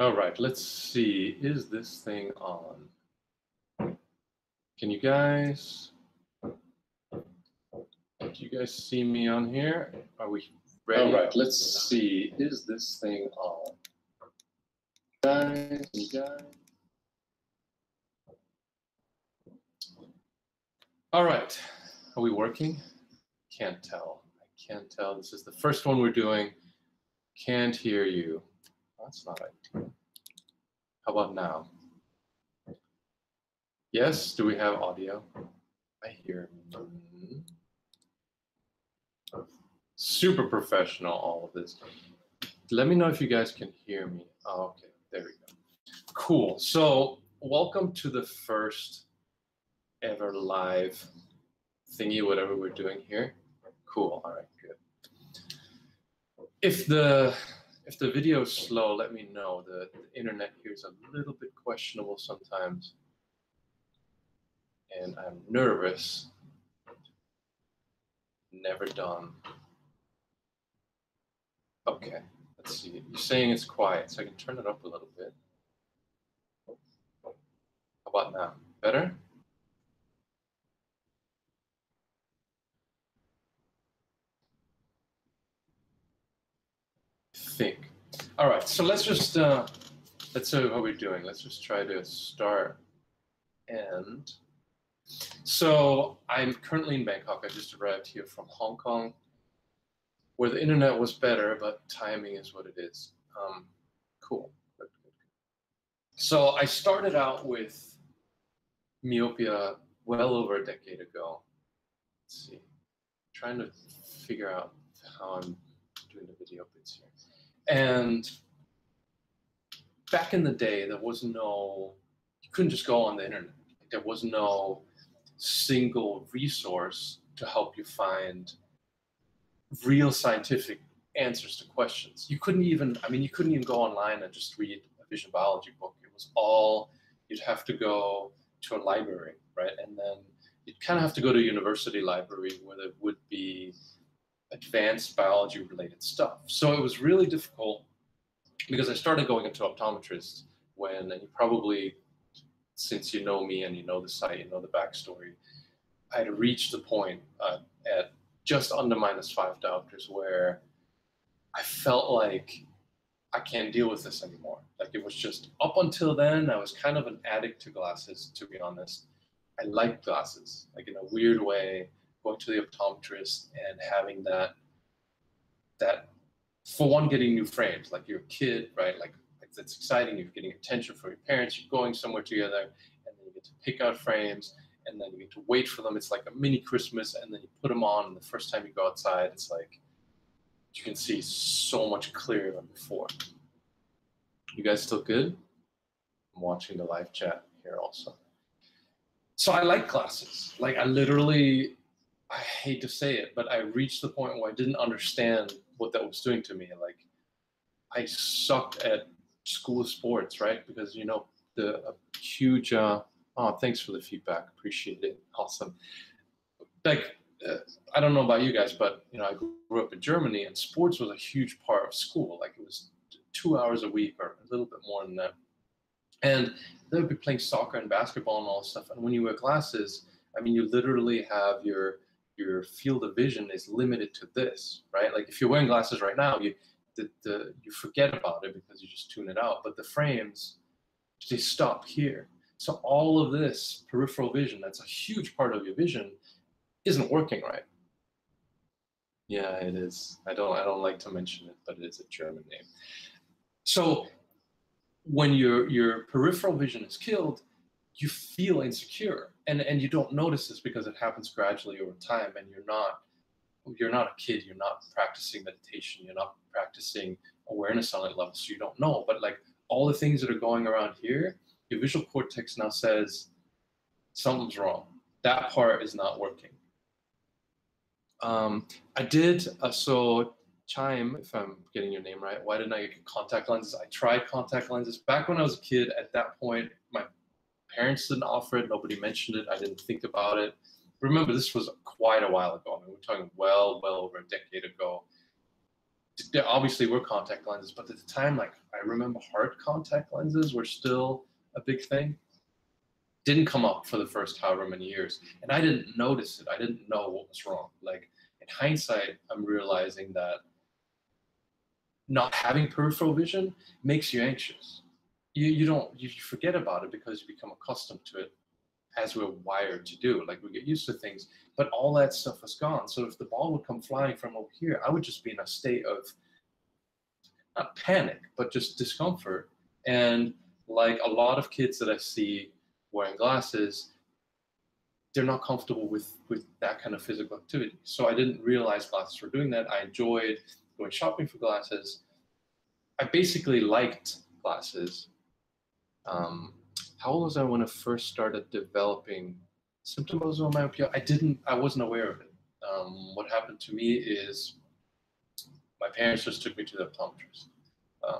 All right, let's see. Is this thing on? Can you guys, do you guys see me on here? Are we ready? All right, let's see. Is this thing on? Guys. All right, are we working? Can't tell. I can't tell. This is the first one we're doing. Can't hear you. That's not ideal. How about now? Yes, do we have audio? I hear. Super professional, all of this. Let me know if you guys can hear me. Oh, okay, there we go. Cool. So welcome to the first ever live thingy, whatever we're doing here. Cool. All right, good. If the video is slow, let me know. The internet here is a little bit questionable sometimes, and I'm nervous. Never done. Okay, let's see. You're saying it's quiet, so I can turn it up a little bit. How about now? Better? Think. All right, so let's just let's see how we're doing. Let's just try to start. And so I'm currently in Bangkok. I just arrived here from Hong Kong, where the internet was better, but timing is what it is. Cool. Good. So I started out with myopia well over a decade ago. Let's see. Trying to figure out how I'm doing the video bits here. And back in the day, there was no, you couldn't just go on the internet. There was no single resource to help you find real scientific answers to questions. You couldn't even, you couldn't even go online and just read a vision biology book. It was all, you'd have to go to a library, right? And then you'd kind of have to go to a university library where there would be advanced biology related stuff. So it was really difficult because I started going into optometrists when, and you probably, since you know me and you know the site, you know the backstory, I had reached the point at just under -5 diopters where I felt like I can't deal with this anymore. Like it was just, up until then, I was kind of an addict to glasses, to be honest. I liked glasses, like in a weird way, going to the optometrist and having that for one, getting new frames, like you're a kid, right? Like it's exciting, you're getting attention from your parents, you're going somewhere together, and then you get to pick out frames, and then you get to wait for them. It's like a mini Christmas, and then you put them on, and the first time you go outside, it's like you can see so much clearer than before. You guys still good? I'm watching the live chat here also. So I like glasses. Like I hate to say it, but I reached the point where I didn't understand what that was doing to me. Like I sucked at school sports, right? Because, you know, the huge, oh, thanks for the feedback. Appreciate it. Awesome. Like, I don't know about you guys, but, you know, I grew up in Germany and sports was a huge part of school. Like it was 2 hours a week or a little bit more than that. And they would be playing soccer and basketball and all this stuff. And when you wear glasses, you literally have your field of vision is limited to this, right? Like if you're wearing glasses right now, you forget about it because you just tune it out. But the frames, they stop here. So all of this peripheral vision, that's a huge part of your vision, isn't working right. Yeah, it is. I don't like to mention it, but it is a German name. So when your peripheral vision is killed, you feel insecure, and you don't notice this because it happens gradually over time, and you're not a kid, you're not practicing meditation, you're not practicing awareness on that level, so you don't know. But like all the things that are going around here, your visual cortex now says something's wrong. That part is not working. I did, so Chime, if I'm getting your name right, why didn't I get contact lenses? I tried contact lenses back when I was a kid. At that point, my parents didn't offer it. Nobody mentioned it. I didn't think about it. Remember, this was quite a while ago. We're talking well over a decade ago. there obviously were contact lenses, but at the time, like I remember hard contact lenses were still a big thing. Didn't come up for the first however many years. And I didn't notice it. I didn't know what was wrong. Like in hindsight, I'm realizing that not having peripheral vision makes you anxious. You forget about it because you become accustomed to it as we're wired to do. Like we get used to things, but all that stuff is gone. So if the ball would come flying from over here, I would just be in a state of not panic, but just discomfort. And like a lot of kids that I see wearing glasses, they're not comfortable with that kind of physical activity. So I didn't realize glasses were doing that. I enjoyed going shopping for glasses. I basically liked glasses. How old was I when I first started developing symptoms of myopia? I wasn't aware of it. What happened to me is my parents just took me to the optometrist.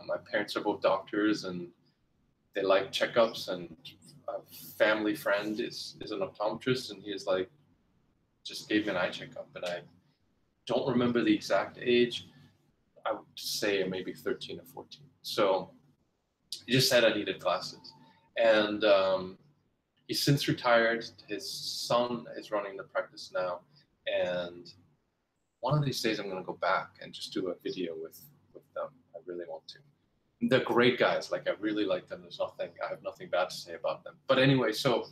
My parents are both doctors and they like checkups, and a family friend is an optometrist, and he is like, just gave me an eye checkup, and I don't remember the exact age. I would say maybe 13 or 14. So he just said I needed glasses. And he's since retired. His son is running the practice now. And one of these days I'm going to go back and just do a video with them. I really want to. They're great guys. Like I really like them. I have nothing bad to say about them. But anyway, so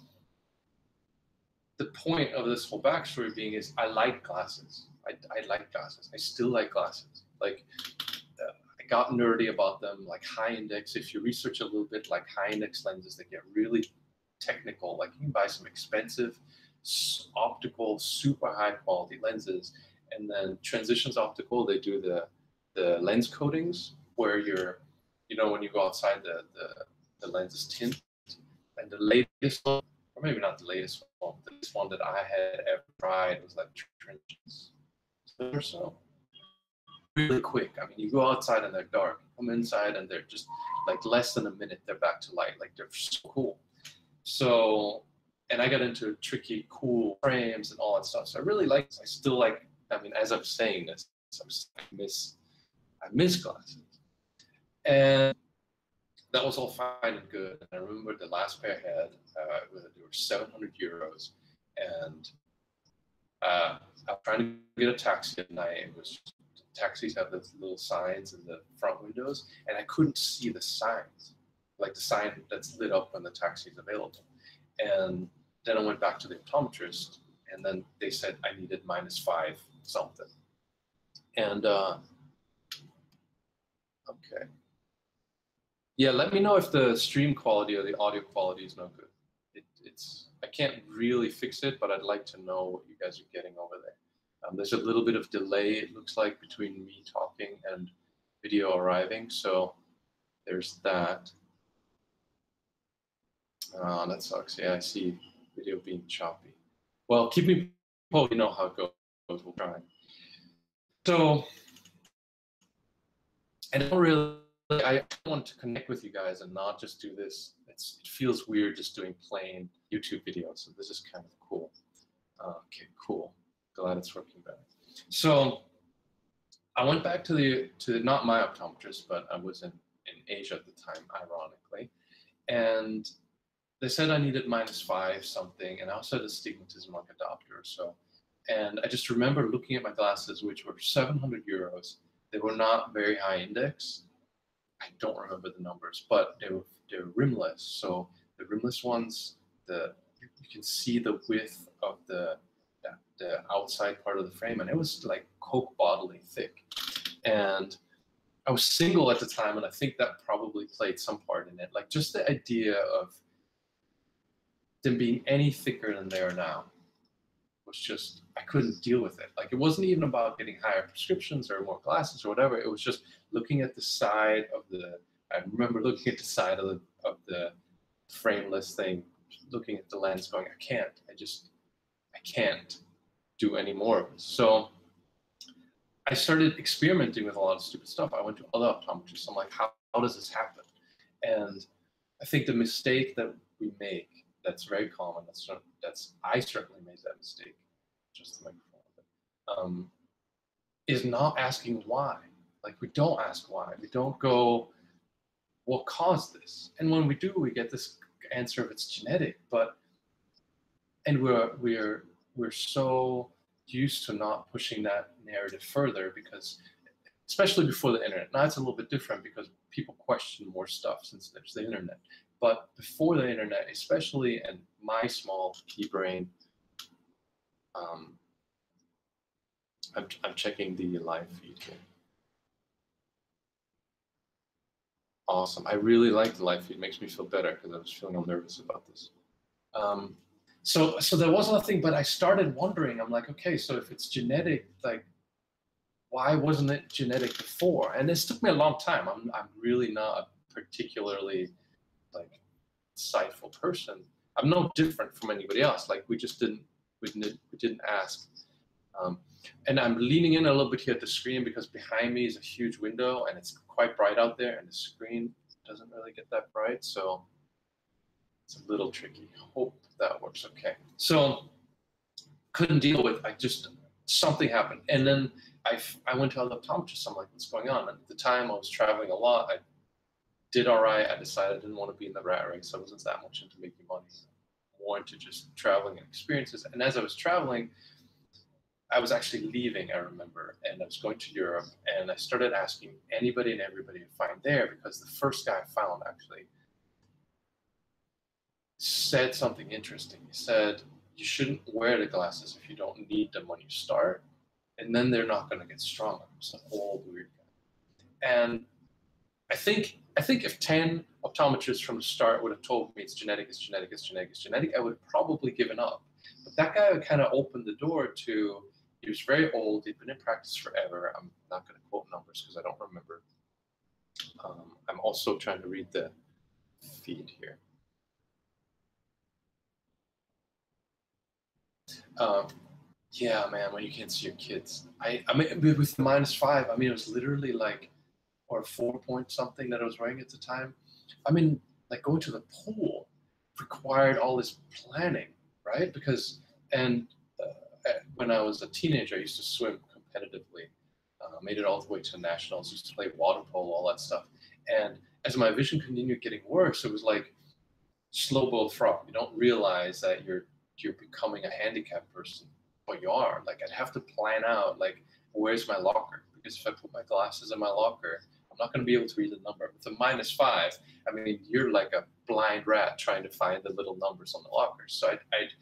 the point of this whole backstory being is I like glasses. I like glasses. I still like glasses. Like I got nerdy about them, like high index. If you research a little bit, like high index lenses, they get really technical. Like you can buy some expensive optical, super high quality lenses, and then Transitions Optical, they do the lens coatings where when you go outside, the lens is tint. And the latest one, or maybe not the latest one, the latest one that I had ever tried was like Transitions or so. Really quick. I mean, you go outside and they're dark. Come inside and they're just like less than a minute, they're back to light. Like they're so cool. So, and I got into tricky, cool frames and all that stuff. So I really like this. I still like, I mean, as I'm saying this, I miss glasses. And that was all fine and good. And I remember the last pair I had, they were 700 euros. And I was trying to get a taxi at night. It was taxis have those little signs in the front windows, and I couldn't see the signs, like the sign that's lit up when the taxi is available. And then I went back to the optometrist, and then they said I needed -5 something. And okay. Yeah, let me know if the stream quality or the audio quality is no good. I can't really fix it, but I'd like to know what you guys are getting over there. There's a little bit of delay, it looks like, between me talking and video arriving, so there's that. That sucks. Yeah, I see video being choppy. Well, keep me posted, you know how it goes, we'll try. So, and I want to connect with you guys and not just do this. It feels weird just doing plain YouTube videos, so this is kind of cool. Okay, cool. Glad it's working better. So I went back to not my optometrist, but I was in Asia at the time, ironically. And they said I needed -5 something, and I also had astigmatism like a doctor or so. And I just remember looking at my glasses, which were 700 euros. They were not very high index. I don't remember the numbers, but they were rimless. So the rimless ones, you can see the width of the outside part of the frame, and it was like Coke bottly thick. And I was single at the time, and I think that probably played some part in it. Like just the idea of them being any thicker than they are now was just, I couldn't deal with it. Like it wasn't even about getting higher prescriptions or more glasses or whatever. It was just looking at the side of I remember looking at the side of the frameless thing, looking at the lens going, I can't do any more of this. So I started experimenting with a lot of stupid stuff. I went to other optometrists. I'm like, how does this happen? And I think the mistake that we make, that's very common, I certainly made that mistake, just the microphone, is not asking why. Like we don't ask why. We don't go, what caused this? And when we do, we get this answer of it's genetic. And we're so used to not pushing that narrative further because, especially before the internet. Now it's a little bit different because people question more stuff since there's the internet. But before the internet, especially in my small pea brain, I'm checking the live feed here. Awesome. I really like the live feed. It makes me feel better because I was feeling all nervous about this. So there was nothing, but I started wondering. I'm like, okay, so if it's genetic, like, why wasn't it genetic before? And this took me a long time. I'm really not a particularly like insightful person. I'm no different from anybody else. Like we didn't ask. And I'm leaning in a little bit here at the screen because behind me is a huge window and it's quite bright out there, and the screen doesn't really get that bright, so it's a little tricky. Hope that works okay. So couldn't deal with. Something happened, and then I went to an optometrist. I'm like, what's going on? And at the time, I was traveling a lot. I did all right. I decided I didn't want to be in the rat race. I wasn't that much into making money. More into just traveling and experiences. And as I was traveling, I was actually leaving, I remember, and I was going to Europe, and I started asking anybody and everybody to find there because the first guy I found actually said something interesting. He said, you shouldn't wear the glasses if you don't need them when you start, and then they're not going to get stronger. It's an old weird guy. And I think if 10 optometrists from the start would have told me it's genetic, it's genetic, it's genetic, it's genetic, I would have probably given up. But that guy kind of opened the door to, he was very old, he'd been in practice forever. I'm not going to quote numbers because I don't remember. I'm also trying to read the feed here. Yeah, man, when you can't see your kids. I mean, with the -5, I mean, it was literally like, or 4 point something that I was wearing at the time. I mean, like going to the pool required all this planning, right? Because, when I was a teenager, I used to swim competitively. Made it all the way to nationals, used to play water polo, all that stuff. And as my vision continued getting worse, it was like slow boat frog. You don't realize that you're becoming a handicapped person, but you are. Like I'd have to plan out, like, where's my locker? Because if I put my glasses in my locker, I'm not going to be able to read the number. With a -5, I mean, you're like a blind rat trying to find the little numbers on the locker. So I'd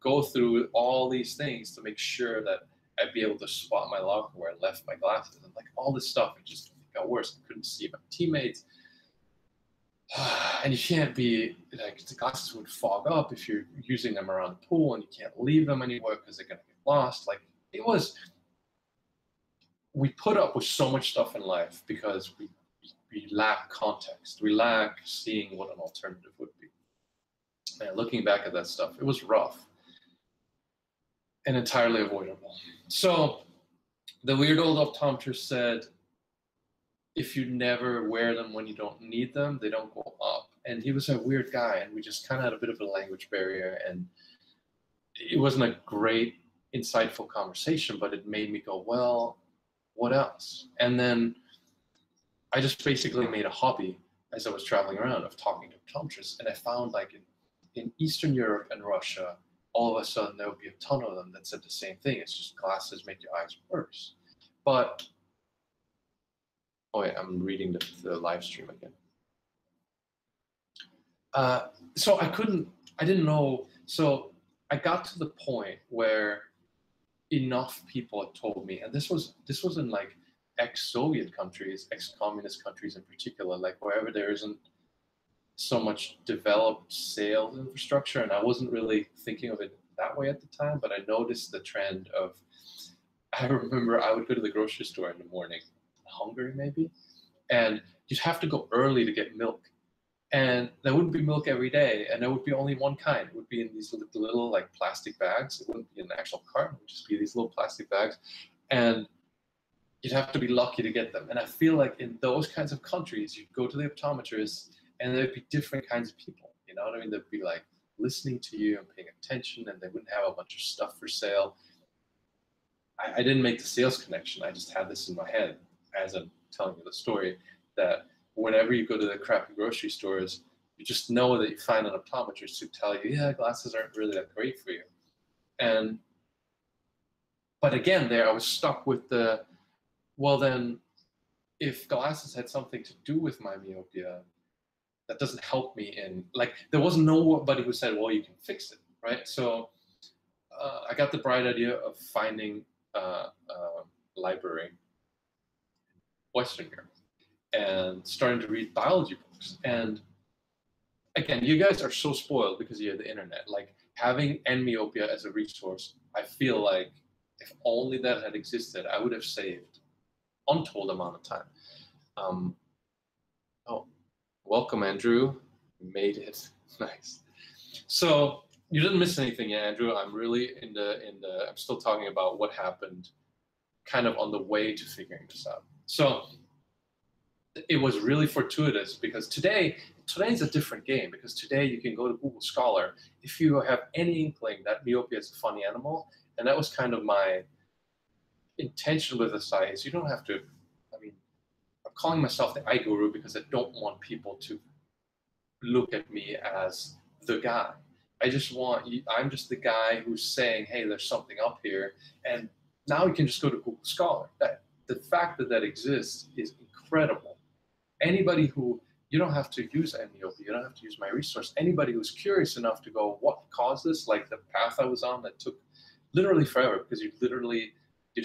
go through all these things to make sure that I'd be able to spot my locker where I left my glasses. And like all this stuff, it just got worse. I couldn't see my teammates. And you can't be, like, the glasses would fog up if you're using them around the pool, and you can't leave them anywhere because they're going to get lost. Like, we put up with so much stuff in life because we lack context. We lack seeing what an alternative would be. And looking back at that stuff, it was rough and entirely avoidable. So the weird old optometrist said, if you never wear them when you don't need them, they don't go up. And he was a weird guy, and we just kind of had a bit of a language barrier, and it wasn't a great, insightful conversation, but it made me go, well, what else? And then I just basically made a hobby as I was traveling around of talking to optometrists, and I found, like, in Eastern Europe and Russia, all of a sudden there would be a ton of them that said the same thing. It's just glasses make your eyes worse. But oh wait, I'm reading the live stream again. So I didn't know. So I got to the point where enough people had told me, and this was in like ex-Soviet countries, ex-communist countries in particular, like wherever there isn't so much developed sales infrastructure, and I wasn't really thinking of it that way at the time, but I noticed the trend of, I remember I would go to the grocery store in the morning, Hungary maybe, and you'd have to go early to get milk. And there wouldn't be milk every day, and there would be only one kind. It would be in these little like plastic bags. It wouldn't be in an actual carton. It would just be these little plastic bags. And you'd have to be lucky to get them. And I feel like in those kinds of countries, you'd go to the optometrist, and there'd be different kinds of people. You know what I mean? They'd be like listening to you and paying attention, and they wouldn't have a bunch of stuff for sale. I didn't make the sales connection. I just had this in my head. as I'm telling you the story, that whenever you go to the crappy grocery stores, you just know that you find an optometrist who tell you, yeah, glasses aren't really that great for you. And but again, there I was stuck with the, well then, if glasses had something to do with my myopia, that doesn't help me in, like, there wasn't nobody who said, well, you can fix it, right? So I got the bright idea of finding a library in Western Europe and starting to read biology books. And again, you guys are so spoiled because you have the internet. Like, having myopia as a resource, I feel like if only that had existed, I would have saved untold amount of time. Oh, welcome, Andrew. You made it. Nice. So you didn't miss anything, Andrew. I'm really I'm still talking about what happened kind of on the way to figuring this out. So it was really fortuitous because today's a different game, because today you can go to Google Scholar if you have any inkling that myopia is a funny animal. And that was kind of my intention with the site, is you don't have to, I mean, I'm calling myself the eye guru because I don't want people to look at me as the guy. I just want, I'm just the guy who's saying, hey, there's something up here. And now you can just go to Google Scholar. The fact that that exists is incredible. Anybody who, you don't have to use myopia, you don't have to use my resource. Anybody who's curious enough to go, what caused this? Like the path I was on that took literally forever, because you'd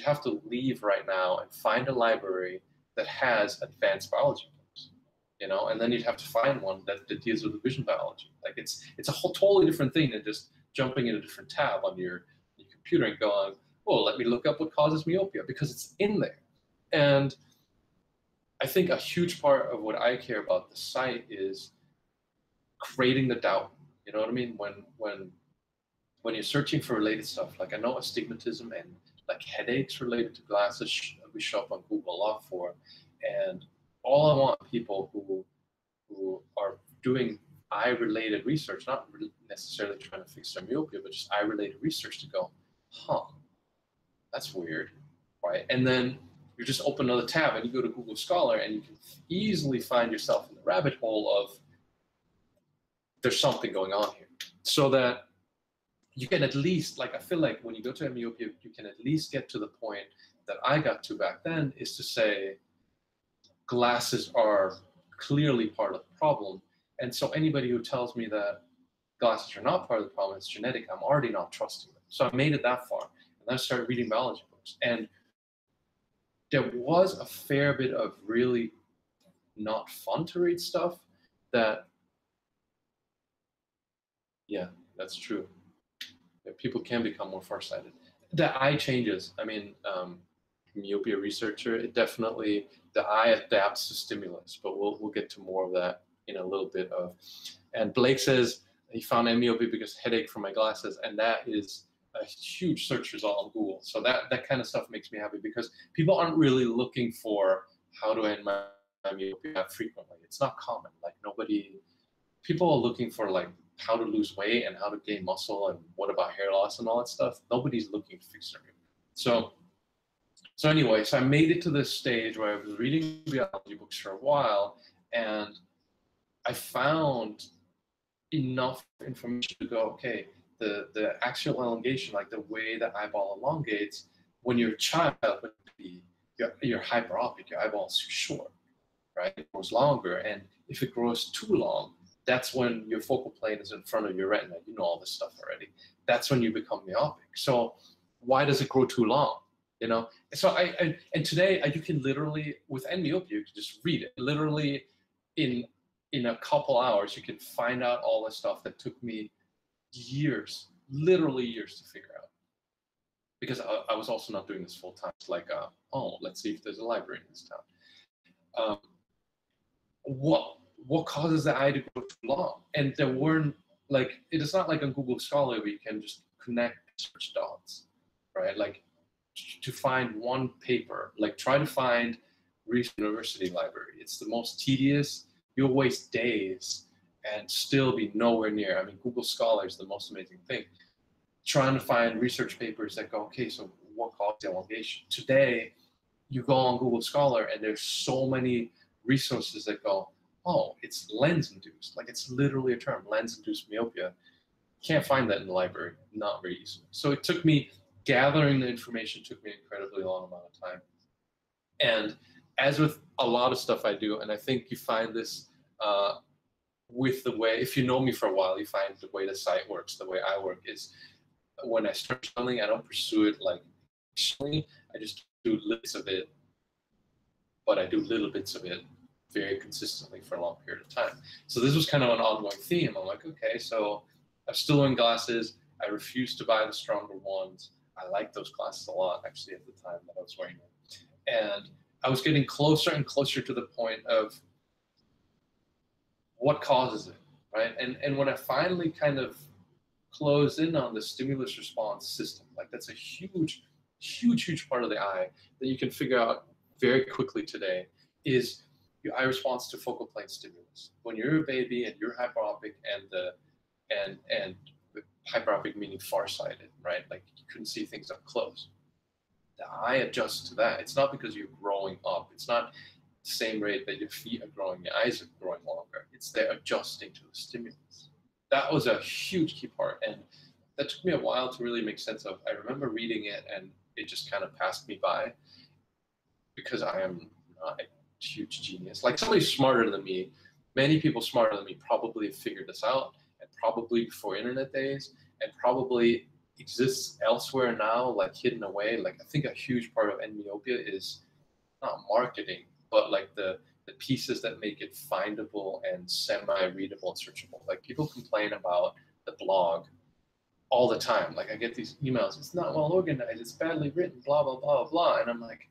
have to leave right now and find a library that has advanced biology books, you know, and then you'd have to find one that deals with vision biology. Like it's a whole totally different thing than just jumping in a different tab on your computer and going, oh, let me look up what causes myopia, because it's in there. And I think a huge part of what I care about the site is creating the doubt. You know what I mean? When you're searching for related stuff, like I know astigmatism and like headaches related to glasses, we show up on Google a lot for. And all I want people who are doing eye-related research, not necessarily trying to fix their myopia, but just eye-related research, to go, huh, that's weird, right? And then you just open another tab and you go to Google Scholar and you can easily find yourself in the rabbit hole of there's something going on here. So that you can at least, like, I feel like when you go to myopia, you can at least get to the point that I got to back then, is to say glasses are clearly part of the problem. And so anybody who tells me that glasses are not part of the problem, it's genetic, I'm already not trusting them. So I made it that far. And then I started reading biology books. And there was a fair bit of really not fun to read stuff that, yeah, that's true. People can become more farsighted. The eye changes. I mean, myopia researcher, it definitely, the eye adapts to stimulus, but we'll get to more of that in a little bit of. And Blake says he found myopia because headache from my glasses, and that is a huge search result on Google. So that kind of stuff makes me happy, because people aren't really looking for how to end my myopia frequently. It's not common. Like people are looking for like how to lose weight and how to gain muscle and what about hair loss and all that stuff. Nobody's looking to fix their myopia. So anyway, so I made it to this stage where I was reading biology books for a while, and I found enough information to go, okay, the axial elongation, like the way the eyeball elongates, when you're a child, you're hyperopic, your eyeball's too short, right? It grows longer, and if it grows too long, that's when your focal plane is in front of your retina. You know all this stuff already. That's when you become myopic. So why does it grow too long? You know, so and today you can literally, with myopia, you can just read it. Literally in a couple hours, you can find out all the stuff that took me years, literally years to figure out. Because I was also not doing this full time. It's like, oh, let's see if there's a library in this town. What causes the eye to grow too long? And there weren't, like, it is not like on Google Scholar where you can just connect search dots, right? Like, to find one paper, like try to find Reef University Library. It's the most tedious. You'll waste days and still be nowhere near. I mean, Google Scholar is the most amazing thing. Trying to find research papers that go, okay, so what caused the elongation? Today, you go on Google Scholar and there's so many resources that go, oh, it's lens-induced. Like it's literally a term, lens-induced myopia. Can't find that in the library, not very easily. So it took me, gathering the information took me an incredibly long amount of time. And as with a lot of stuff I do, and I think you find this with the way, if you know me for a while, you find the way the site works, the way I work is when I start something, I don't pursue it like, I just do bits of it, but I do little bits of it very consistently for a long period of time. So this was kind of an ongoing theme. I'm like, okay, so I'm still wearing glasses. I refuse to buy the stronger ones. I like those glasses a lot, actually, at the time that I was wearing them. And I was getting closer and closer to the point of what causes it, right? And when I finally kind of closed in on the stimulus response system, like that's a huge, huge, huge part of the eye that you can figure out very quickly today is your eye response to focal plane stimulus. When you're a baby and you're hyperopic and the hyperopic meaning farsighted, right? Like you couldn't see things up close. The eye adjusts to that. It's not because you're growing up. It's not the same rate that your feet are growing, your eyes are growing longer. It's they're adjusting to the stimulus. That was a huge key part. And that took me a while to really make sense of. I remember reading it and it just kind of passed me by because I am not a huge genius. Like somebody smarter than me, many people smarter than me probably figured this out, and probably before internet days, and probably exists elsewhere now, like hidden away. Like I think a huge part of myopia is not marketing, but like the pieces that make it findable and semi-readable and searchable. Like people complain about the blog all the time. Like I get these emails, it's not well organized, it's badly written, blah, blah, blah, blah. And I'm like,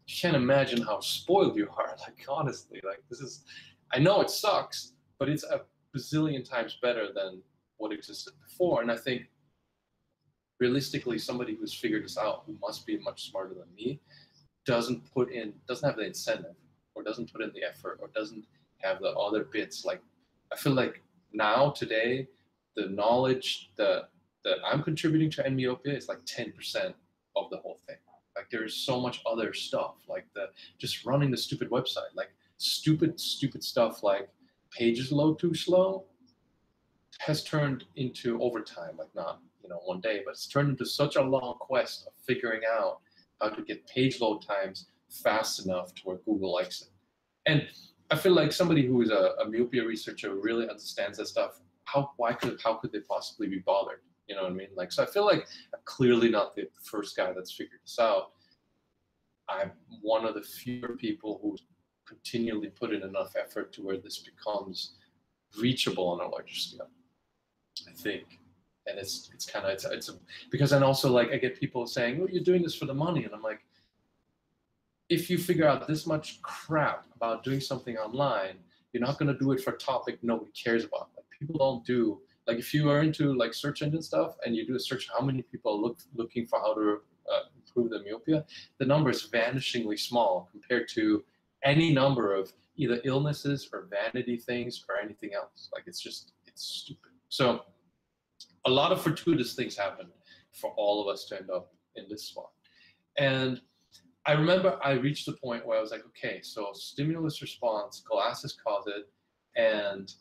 you can't imagine how spoiled you are. Like honestly, like this is, I know it sucks, but it's a bazillion times better than what existed before. And I think realistically, somebody who's figured this out, who must be much smarter than me, doesn't have the incentive, or doesn't put in the effort, or doesn't have the other bits. Like I feel like now today, the knowledge that I'm contributing to myopia is like 10% of the whole thing. Like there's so much other stuff, like just running the stupid website, like stupid stuff like pages load too slow has turned into overtime, like not, one day, but it's turned into such a long quest of figuring out how to get page load times fast enough to where Google likes it. And I feel like somebody who is a myopia researcher who really understands that stuff, how could they possibly be bothered? You know what I mean? Like, so I feel like I'm clearly not the first guy that's figured this out. I'm one of the fewer people who continually put in enough effort to where this becomes reachable on a larger scale, I think. And it's kind of, because then also like I get people saying, oh, you're doing this for the money. And I'm like, if you figure out this much crap about doing something online, you're not going to do it for a topic nobody cares about. Like people don't do, like if you are into like search engine stuff and you do a search, how many people are looking for how to improve their myopia, the number is vanishingly small compared to any number of either illnesses or vanity things or anything else. Like it's stupid. So a lot of fortuitous things happened for all of us to end up in this spot. And I remember I reached the point where I was like, okay, so stimulus response, glasses cause it, and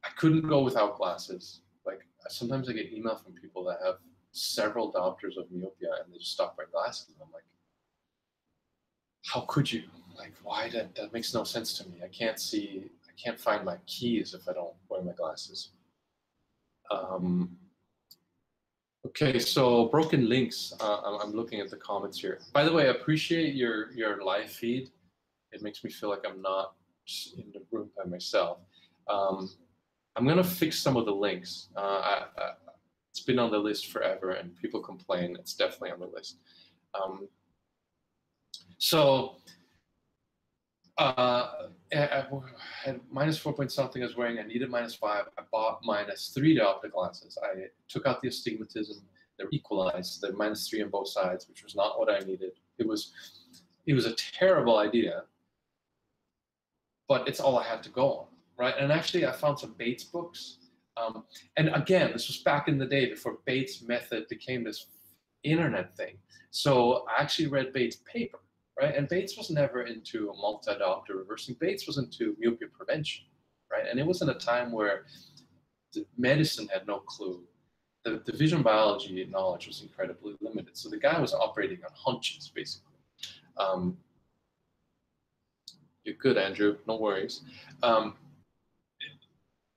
I couldn't go without glasses. Like sometimes I get email from people that have several diopters of myopia and they just stop wearing glasses. And I'm like, how could you? Like, why? That makes no sense to me. I can't find my keys if I don't wear my glasses. Okay, so broken links. I'm looking at the comments here. By the way, I appreciate your live feed. It makes me feel like I'm not just in the room by myself. I'm gonna fix some of the links. It's been on the list forever, and people complain. It's definitely on the list. At -4 point something I was wearing, I needed -5. I bought -3 diopter glasses. I took out the astigmatism. They're equalized. They're -3 on both sides, which was not what I needed. It was a terrible idea, but it's all I had to go on, right? And actually, I found some Bates books. And again, this was back in the day before Bates' method became this internet thing. So I actually read Bates' paper. right? And Bates was never into multi-diopter reversing. Bates was into myopia prevention, right? And it was in a time where medicine had no clue. The vision biology knowledge was incredibly limited. So the guy was operating on hunches, basically. You're good, Andrew. No worries.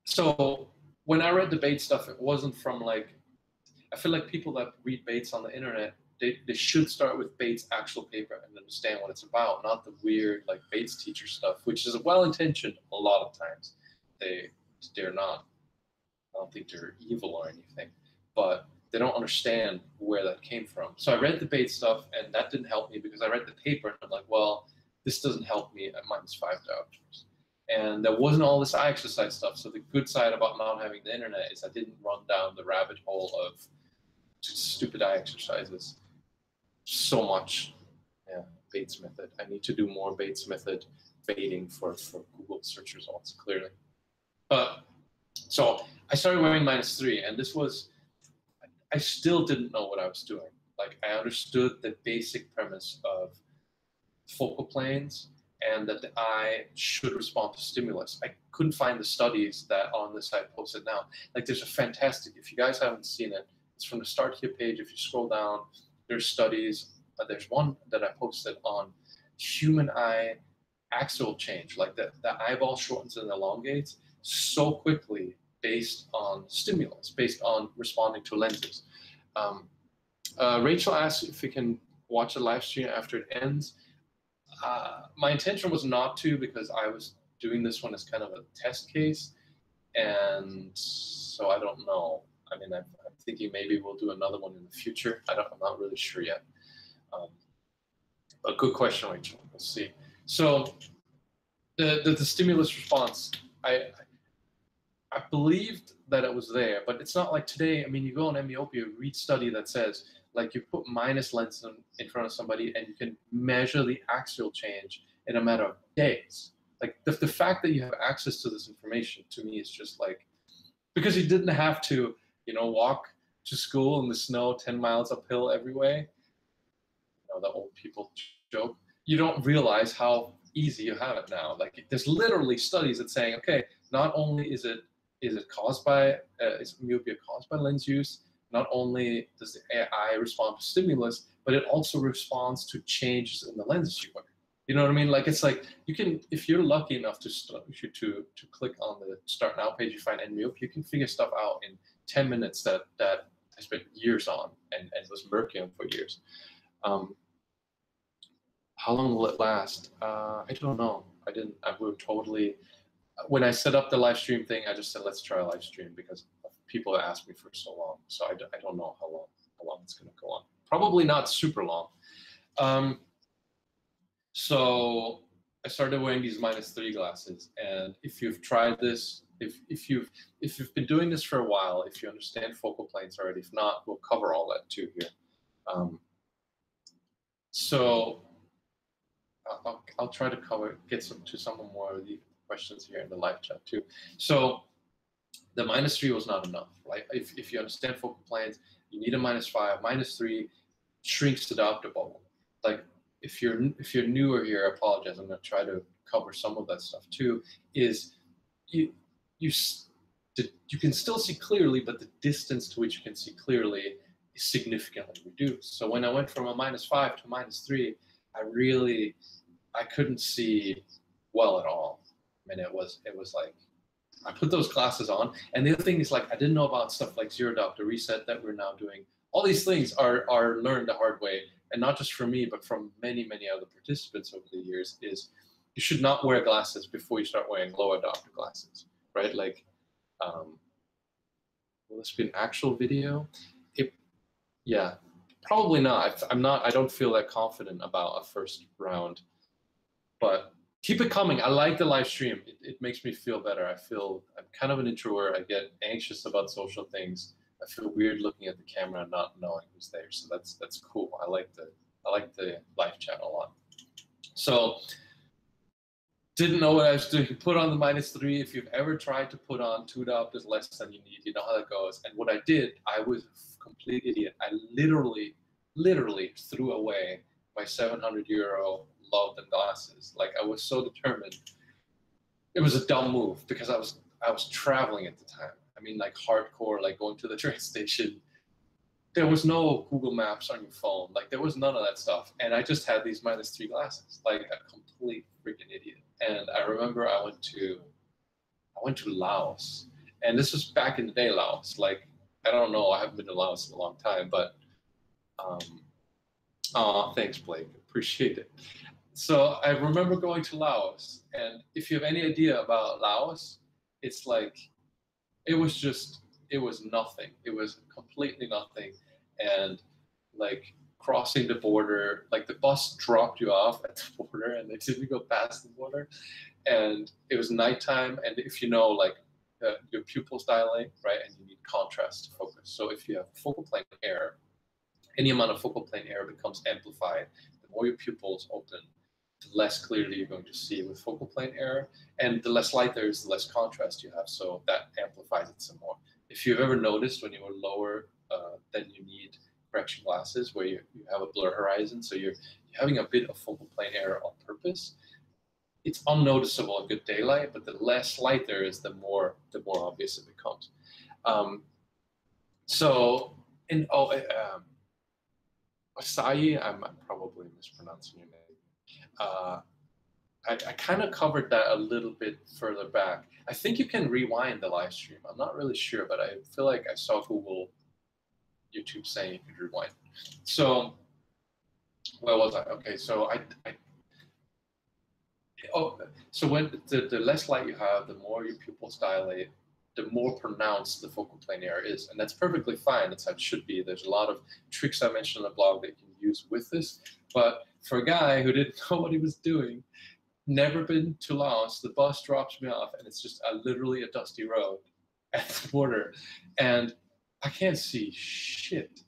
So when I read the Bates stuff, it wasn't from like, I feel like people that read Bates on the internet, they should start with Bates' actual paper and understand what it's about, not the weird like Bates teacher stuff, which is well-intentioned a lot of times. They're not, I don't think they're evil or anything, but they don't understand where that came from. So I read the Bates stuff, and that didn't help me because I read the paper and I'm like, well, this doesn't help me at -5 diopters. And there wasn't all this eye exercise stuff. So the good side about not having the internet is I didn't run down the rabbit hole of stupid eye exercises so much. Yeah, Bates method. I need to do more Bates method baiting for Google search results, clearly. So I started wearing -3, and this was, I still didn't know what I was doing. Like, I understood the basic premise of focal planes and that the eye should respond to stimulus. I couldn't find the studies that are on this site posted now. Like, there's a fantastic, if you guys haven't seen it, it's from the Start Here page. If you scroll down, there's studies. There's one that I posted on human eye axial change, like the eyeball shortens and elongates so quickly based on stimulus, based on responding to lenses. Rachel asked if we can watch the live stream after it ends. My intention was not to, because I was doing this one as kind of a test case, and so I don't know. I mean, I'm thinking maybe we'll do another one in the future. I'm not really sure yet. A good question, Rachel. We'll see. So the stimulus response, I believed that it was there, but it's not like today. I mean, you go on Myopia, read study that says, like, you put minus lens in front of somebody and you can measure the axial change in a matter of days. Like, the fact that you have access to this information, to me, is just like, because you didn't have to, walk to school in the snow 10 miles uphill every way. The old people joke. You don't realize how easy you have it now. Like, there's literally studies that saying, okay, not only is it caused by, is myopia caused by lens use, not only does the eye respond to stimulus, but it also responds to changes in the lenses you wear. You know what I mean? Like, it's like, you can, if you're lucky enough to click on the Start Now page, you find myopia, you can figure stuff out in 10 minutes that I spent years on and was murky on for years. How long will it last? I don't know. We totally, when I set up the live stream thing, I just said, let's try a live stream, because people asked me for so long. So I don't know how long it's going to go on. Probably not super long. So I started wearing these -3 glasses, and if you've tried this, if you've been doing this for a while, if you understand focal planes already, if not, we'll cover all that too here. So I'll try to get to some more of the questions here in the live chat too. So the -3 was not enough, right? If you understand focal planes, you need a -5. -3 shrinks the diopter bubble. Like, if you're newer here, I apologize. I'm going to try to cover some of that stuff too. Is you can still see clearly, but the distance to which you can see clearly is significantly reduced. So when I went from a -5 to -3, I couldn't see well at all. I mean, it was like, I put those glasses on, and the other thing is, like, I didn't know about stuff like zero diopter reset that we're now doing. All these things are learned the hard way, and not just from me, but from many, many other participants over the years, is you should not wear glasses before you start wearing lower diopter glasses, right? Like, will this be an actual video? Yeah, probably not. I don't feel that confident about a first round, but keep it coming. I like the live stream. It makes me feel better. I'm kind of an introvert. I get anxious about social things. I feel weird looking at the camera and not knowing who's there. So that's cool. I like the live chat a lot. So didn't know what I was doing. Put on the -3. If you've ever tried to put on 2 diopters less than you need, you know how that goes. And what I did, I was a complete idiot. I literally threw away my 700 € loved them glasses. Like I was so determined. It was a dumb move because I was traveling at the time. I mean, like hardcore, like going to the train station. There was no Google Maps on your phone. Like there was none of that stuff. And I just had these -3 glasses, like a complete freaking idiot. And I remember I went to Laos, and this was back in the day, Laos. Like, I don't know, I haven't been to Laos in a long time, but thanks, Blake, appreciate it. So I remember going to Laos, and if you have any idea about Laos, it's like, it was nothing. It was completely nothing. And like crossing the border, like the bus dropped you off at the border and they didn't go past the border. And it was nighttime. And if you know, like your pupils dilate, right? And you need contrast to focus. So if you have focal plane error, any amount of focal plane error becomes amplified. The more your pupils open, the less clearly you're going to see with focal plane error. And the less light there is, the less contrast you have. So that amplifies it some more. If you've ever noticed when you were lower than you need correction glasses, where you have a blur horizon, so you're having a bit of focal plane error on purpose, it's unnoticeable in good daylight, but the less light there is, the more obvious it becomes. Asai, I'm probably mispronouncing your name. I kind of covered that a little bit further back. I think you can rewind the live stream. I'm not really sure, but I feel like I saw YouTube saying you could rewind. So where was I? Okay, so so when the less light you have, the more your pupils dilate, the more pronounced the focal plane error is. And that's perfectly fine. That's how it should be. There's a lot of tricks I mentioned on the blog that you can use with this. But for a guy who didn't know what he was doing, never been to Laos, the bus drops me off, and it's just literally a dusty road at the border. And I can't see shit.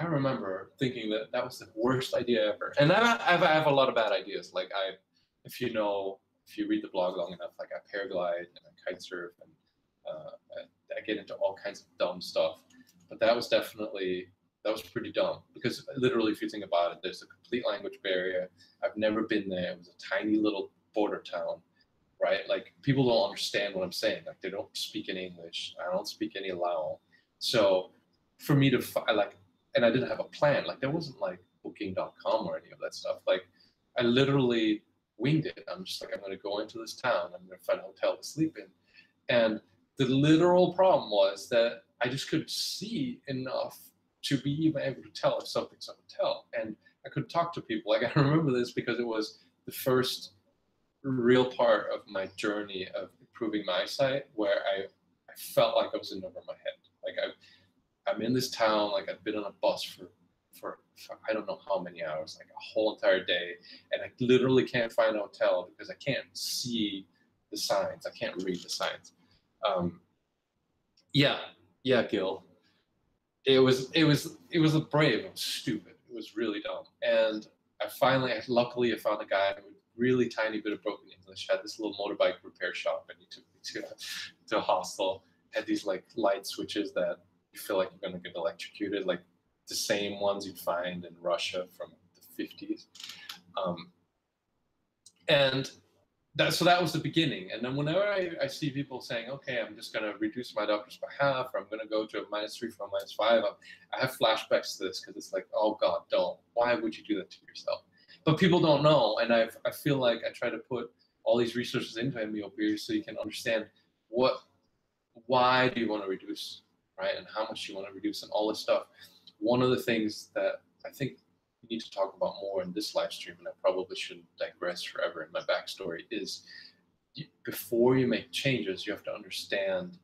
I remember thinking that that was the worst idea ever. And I have a lot of bad ideas. Like if you read the blog long enough, like I paraglide and I kite surf, and I get into all kinds of dumb stuff. But that was pretty dumb, because literally, if you think about it, there's a complete language barrier. I've never been there. It was a tiny little border town, right? Like people don't understand what I'm saying. Like they don't speak any English. I don't speak any Lao. So for me to and I didn't have a plan. Like there wasn't like booking.com or any of that stuff. Like I literally winged it. I'm just like, I'm going to go into this town. I'm going to find a hotel to sleep in. And the literal problem was that I just couldn't see enough to be even able to tell if something's a hotel. And I could talk to people. Like I remember this because it was the first real part of my journey of improving my eyesight, where I felt like I was in over my head. Like I'm in this town, like I've been on a bus for I don't know how many hours, like a whole entire day, and I literally can't find a hotel because I can't see the signs. I can't read the signs. Yeah, Gil. It was a brave. It was stupid. It was really dumb. And luckily I found a guy with really tiny bit of broken English, had this little motorbike repair shop, and he took me to a hostel, had these like light switches that you feel like you're going to get electrocuted, like the same ones you'd find in Russia from the 50s. So that was the beginning. And then whenever I see people saying, okay, I'm just going to reduce my diopters by half, or I'm going to go to a -3 from a -5, I have flashbacks to this, because it's like, oh God, don't. Why would you do that to yourself? But people don't know. And I feel like I try to put all these resources into myopia so you can understand why do you want to reduce, right? And how much you want to reduce and all this stuff. One of the things that I think we need to talk about more in this live stream, and I probably shouldn't digress forever in my backstory, is before you make changes, you have to understand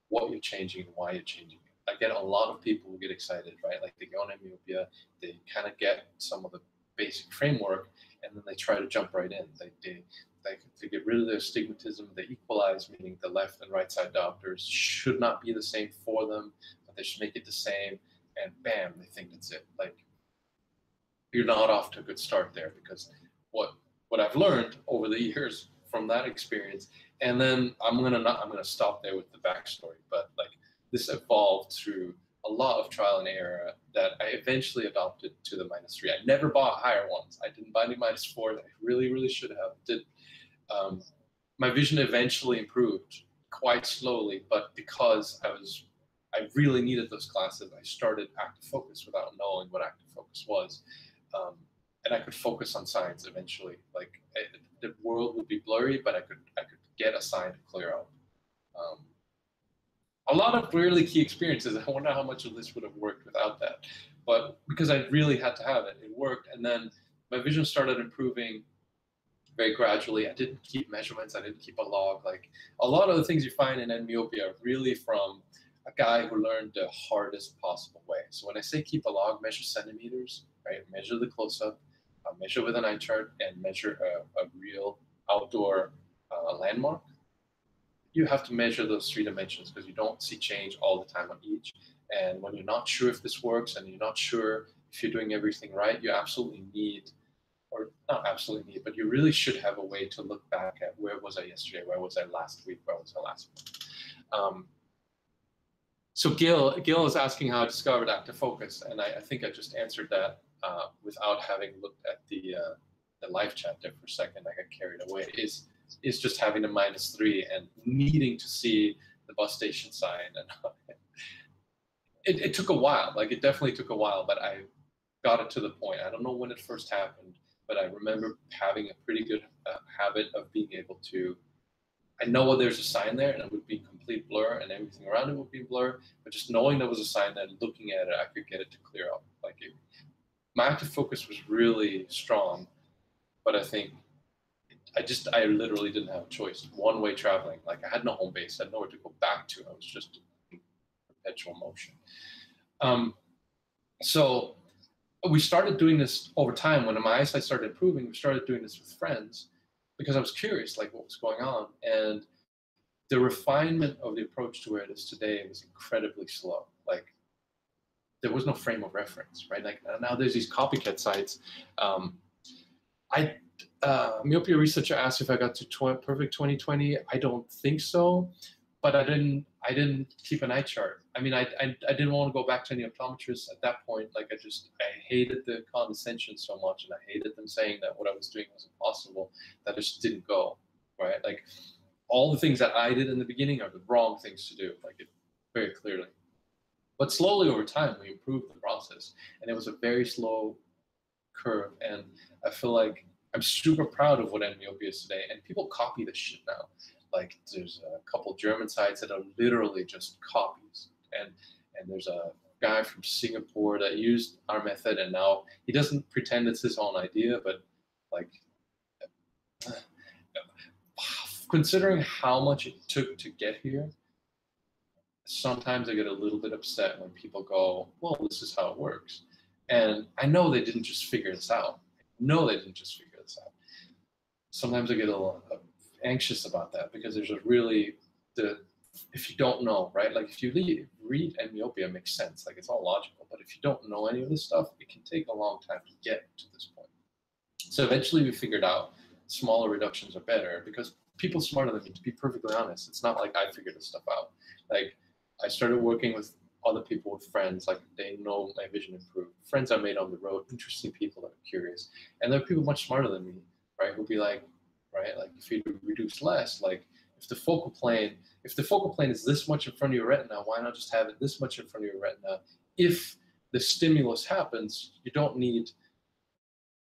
what you're changing and why you're changing it. I get a lot of people who get excited, right? Like they go on myopia, they kind of get some of the basic framework, and then they try to jump right in. They get rid of their stigmatism, they equalize, meaning the left and right side diopters should not be the same for them, but they should make it the same, and bam, they think that's it. Like, you're not off to a good start there, because what I've learned over the years from that experience, and then I'm gonna stop there with the backstory, but like this evolved through a lot of trial and error that I eventually adopted to the -3. I never bought higher ones. I didn't buy any -4. I really, really should have. My vision eventually improved quite slowly, but because I really needed those glasses, I started active focus without knowing what active focus was. And I could focus on signs eventually. Like the world would be blurry, but I could get a sign to clear out. A lot of really key experiences. I wonder how much of this would have worked without that. But because I really had to have it, it worked. And then my vision started improving very gradually. I didn't keep measurements. I didn't keep a log. Like a lot of the things you find in myopia are really from a guy who learned the hardest possible way. So when I say keep a log, measure centimeters, right? Measure the close-up, measure with an eye chart, and measure a real outdoor landmark. You have to measure those 3 dimensions because you don't see change all the time on each. And when you're not sure if this works and you're not sure if you're doing everything right, you absolutely need, or not absolutely need, but you really should have a way to look back at where was I yesterday, where was I last week, where was I last month. So Gil is asking how I discovered active focus, and I think I just answered that without having looked at the live chat there for a second. I got carried away. Is just having a -3 and needing to see the bus station sign, and it took a while. Like it definitely took a while, but I got it to the point. I don't know when it first happened, but I remember having a pretty good habit of being able to. I know there's a sign there, and it would be complete blur, and everything around it would be blur. But just knowing there was a sign there, and looking at it, I could get it to clear up. Like my active focus was really strong, but I think I literally didn't have a choice. One-way traveling. Like I had no home base. I had nowhere to go back to. I was just in perpetual motion. So we started doing this over time. When my eyesight started improving, we started doing this with friends because I was curious, like what was going on. And the refinement of the approach to where it is today was incredibly slow. Like there was no frame of reference, right? Like now there's these copycat sites. Myopia researcher asked if I got to perfect 20/20. I don't think so, but I didn't keep an eye chart. I mean, I didn't want to go back to any optometrists at that point. Like I hated the condescension so much, and I hated them saying that what I was doing was impossible, that I just didn't go, right? Like all the things that I did in the beginning are the wrong things to do, like it very clearly. But slowly over time, we improved the process, and it was a very slow curve. And I feel like I'm super proud of what myopia is today, and people copy this shit now. Like there's a couple German sites that are literally just copies, and there's a guy from Singapore that used our method, and now he doesn't pretend it's his own idea, but like considering how much it took to get here, sometimes I get a little bit upset when people go, well, this is how it works. And I know they didn't just figure this out. Sometimes I get a little anxious about that because there's a really, if you don't know, right? Like if you read myopia, it makes sense. Like it's all logical. But if you don't know any of this stuff, it can take a long time to get to this point. So eventually we figured out smaller reductions are better because people smarter than me, to be perfectly honest. It's not like I figured this stuff out. Like I started working with other people, with friends, like they know my vision improved. Friends I made on the road, interesting people that are curious. And there are people much smarter than me, right? Who'll be like, right, like if you reduce less, like if the focal plane is this much in front of your retina, why not just have it this much in front of your retina? If the stimulus happens, you don't need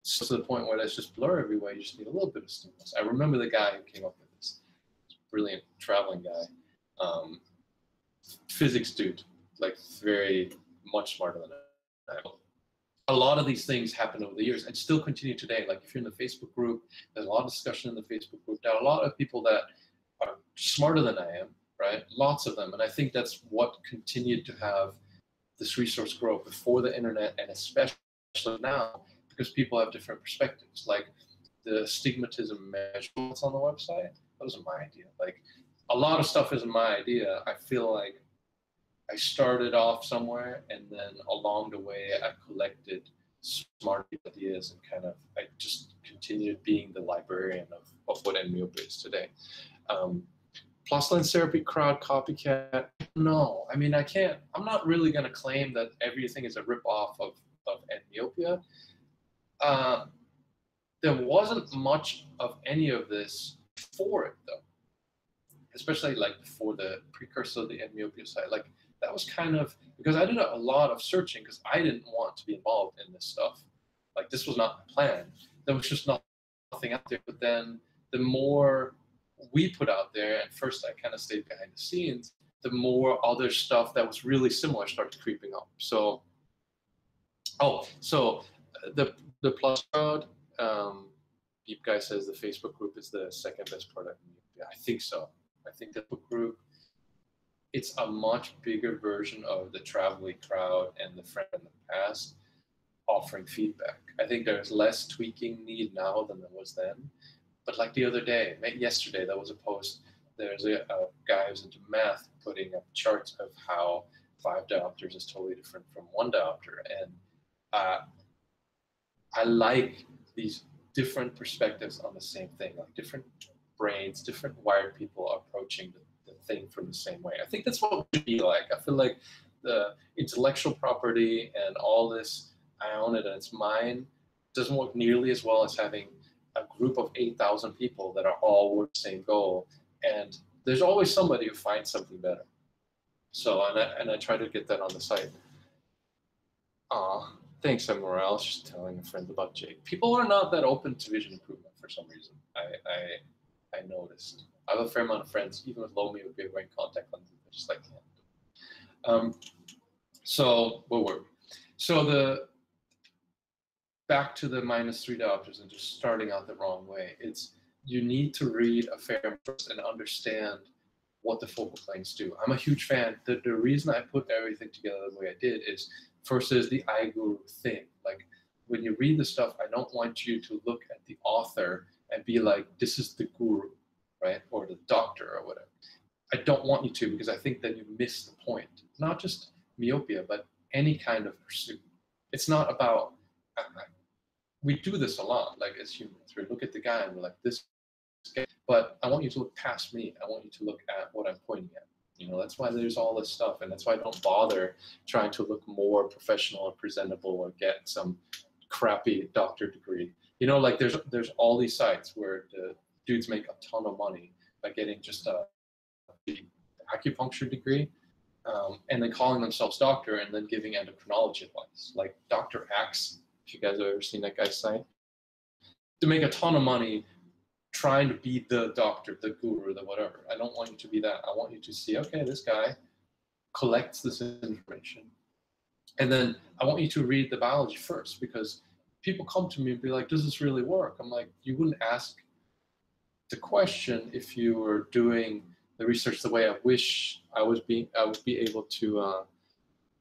to the point where there's just blur everywhere. You just need a little bit of stimulus. I remember the guy who came up with this brilliant traveling guy, physics dude, like very much smarter than I am. A lot of these things happen over the years and still continue today. Like if you're in the Facebook group, there's a lot of discussion in the Facebook group. There are a lot of people that are smarter than I am, right? Lots of them. And I think that's what continued to have this resource grow before the internet, and especially now, because people have different perspectives. Like the astigmatism measurements on the website, that wasn't my idea. Like a lot of stuff isn't my idea. I feel like I started off somewhere, and then along the way, I collected smart ideas and kind of, I just continued being the librarian of what myopia is today. plus lens therapy crowd copycat. No, I mean, I'm not really going to claim that everything is a ripoff of myopia. There wasn't much of any of this before it, though, especially like before the precursor of the myopia side. Like that was kind of, because I did a lot of searching because I didn't want to be involved in this stuff. Like this was not my plan. There was just nothing out there. But then the more we put out there, and first I kind of stayed behind the scenes, the more other stuff that was really similar started creeping up. So, so the plus crowd, Deep Guy says the Facebook group is the second best product. Yeah, I think so. I think the book group, it's a much bigger version of the Travelly crowd and the Friend in the Past offering feedback. I think there's less tweaking need now than there was then. But like the other day, yesterday, there was a post. There's a guy who's into math putting up charts of how 5 diopters is totally different from 1 diopter. And I like these different perspectives on the same thing, like different brains, different wired people are approaching the thing from the same way. I think that's what it should be like. I feel like the intellectual property and all this, I own it and it's mine, doesn't work nearly as well as having a group of 8,000 people that are all with the same goal. And there's always somebody who finds something better. So, and I try to get that on the site. Thanks, Morale. Just telling a friend about Jake. People are not that open to vision improvement for some reason. I noticed. I have a fair amount of friends, even with low myopia, wearing contact lenses. They're just like, so what were we? So back to the -3 diopters and just starting out the wrong way. You need to read a fair amount first and understand what the focal planes do. I'm a huge fan. The reason I put everything together the way I did is, first is the iGuru thing. Like when you read the stuff, I don't want you to look at the author and be like, this is the guru, right? Or the doctor or whatever. I don't want you to, because I think that you miss the point. Not just myopia, but any kind of pursuit. It's not about, we do this a lot, like as humans. We look at the guy and we're like, this guy. But I want you to look past me. I want you to look at what I'm pointing at. That's why there's all this stuff, and that's why I don't bother trying to look more professional or presentable or get some crappy doctor degree. Like there's all these sites where the dudes make a ton of money by getting just a acupuncture degree, and then calling themselves doctor and then giving endocrinology advice. Like Dr. Axe, if you guys have ever seen that guy's site, to make a ton of money trying to be the doctor, the guru, the whatever. I don't want you to be that. I want you to see, okay, this guy collects this information. And then I want you to read the biology first, because people come to me and be like, does this really work? I'm like, you wouldn't ask the question if you were doing the research the way I wish I would be able to.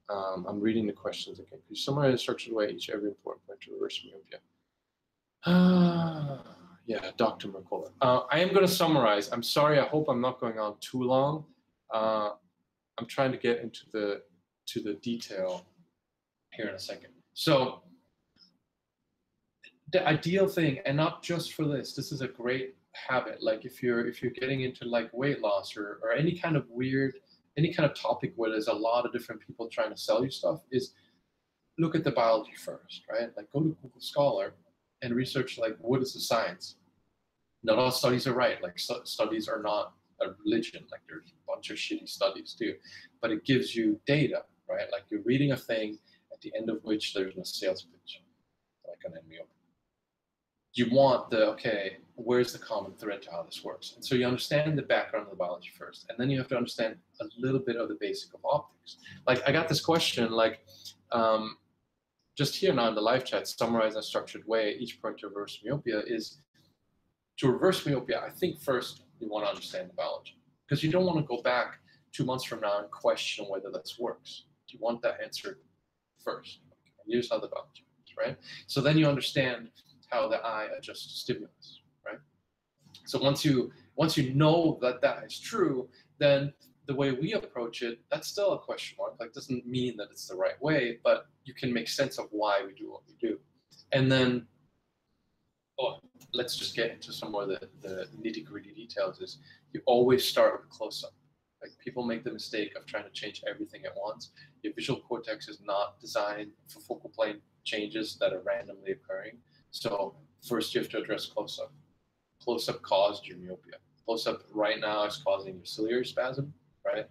I'm reading the questions again. Could you summarize the structured way every important point to reverse myopia? Yeah, Dr. Mercola. I am going to summarize. I'm sorry. I hope I'm not going on too long. I'm trying to get into the detail here in a second. So the ideal thing, and not just for this is a great habit. Like if you're getting into like weight loss or any kind of weird, any kind of topic where there's a lot of different people trying to sell you stuff, is look at the biology first, right? Like go to Google Scholar and research, like, what is the science? Not all studies are right. Like studies are not a religion. Like there's a bunch of shitty studies too, but it gives you data, right? Like you're reading a thing at the end of which there's a sales pitch, like an myopia. You want okay, where's the common thread to how this works? And so you understand the background of the biology first, and then you have to understand a little bit of the basic of optics. Like I got this question, like, just here now in the live chat, summarize in a structured way each point to reverse myopia is, to reverse myopia, I think first you want to understand the biology, because you don't want to go back 2 months from now and question whether this works. You want that answered first. Okay, here's how the biology works, right? So then you understand how the eye adjusts to stimulus, right? So once you know that is true, then the way we approach it, that's still a question mark. Like, doesn't mean that it's the right way, but you can make sense of why we do what we do. And then, let's just get into some more of the nitty-gritty details. Is you always start with close-up. Like people make the mistake of trying to change everything at once. Your visual cortex is not designed for focal plane changes that are randomly occurring. So first you have to address close-up. Close-up caused your myopia. Close-up right now is causing your ciliary spasm, right?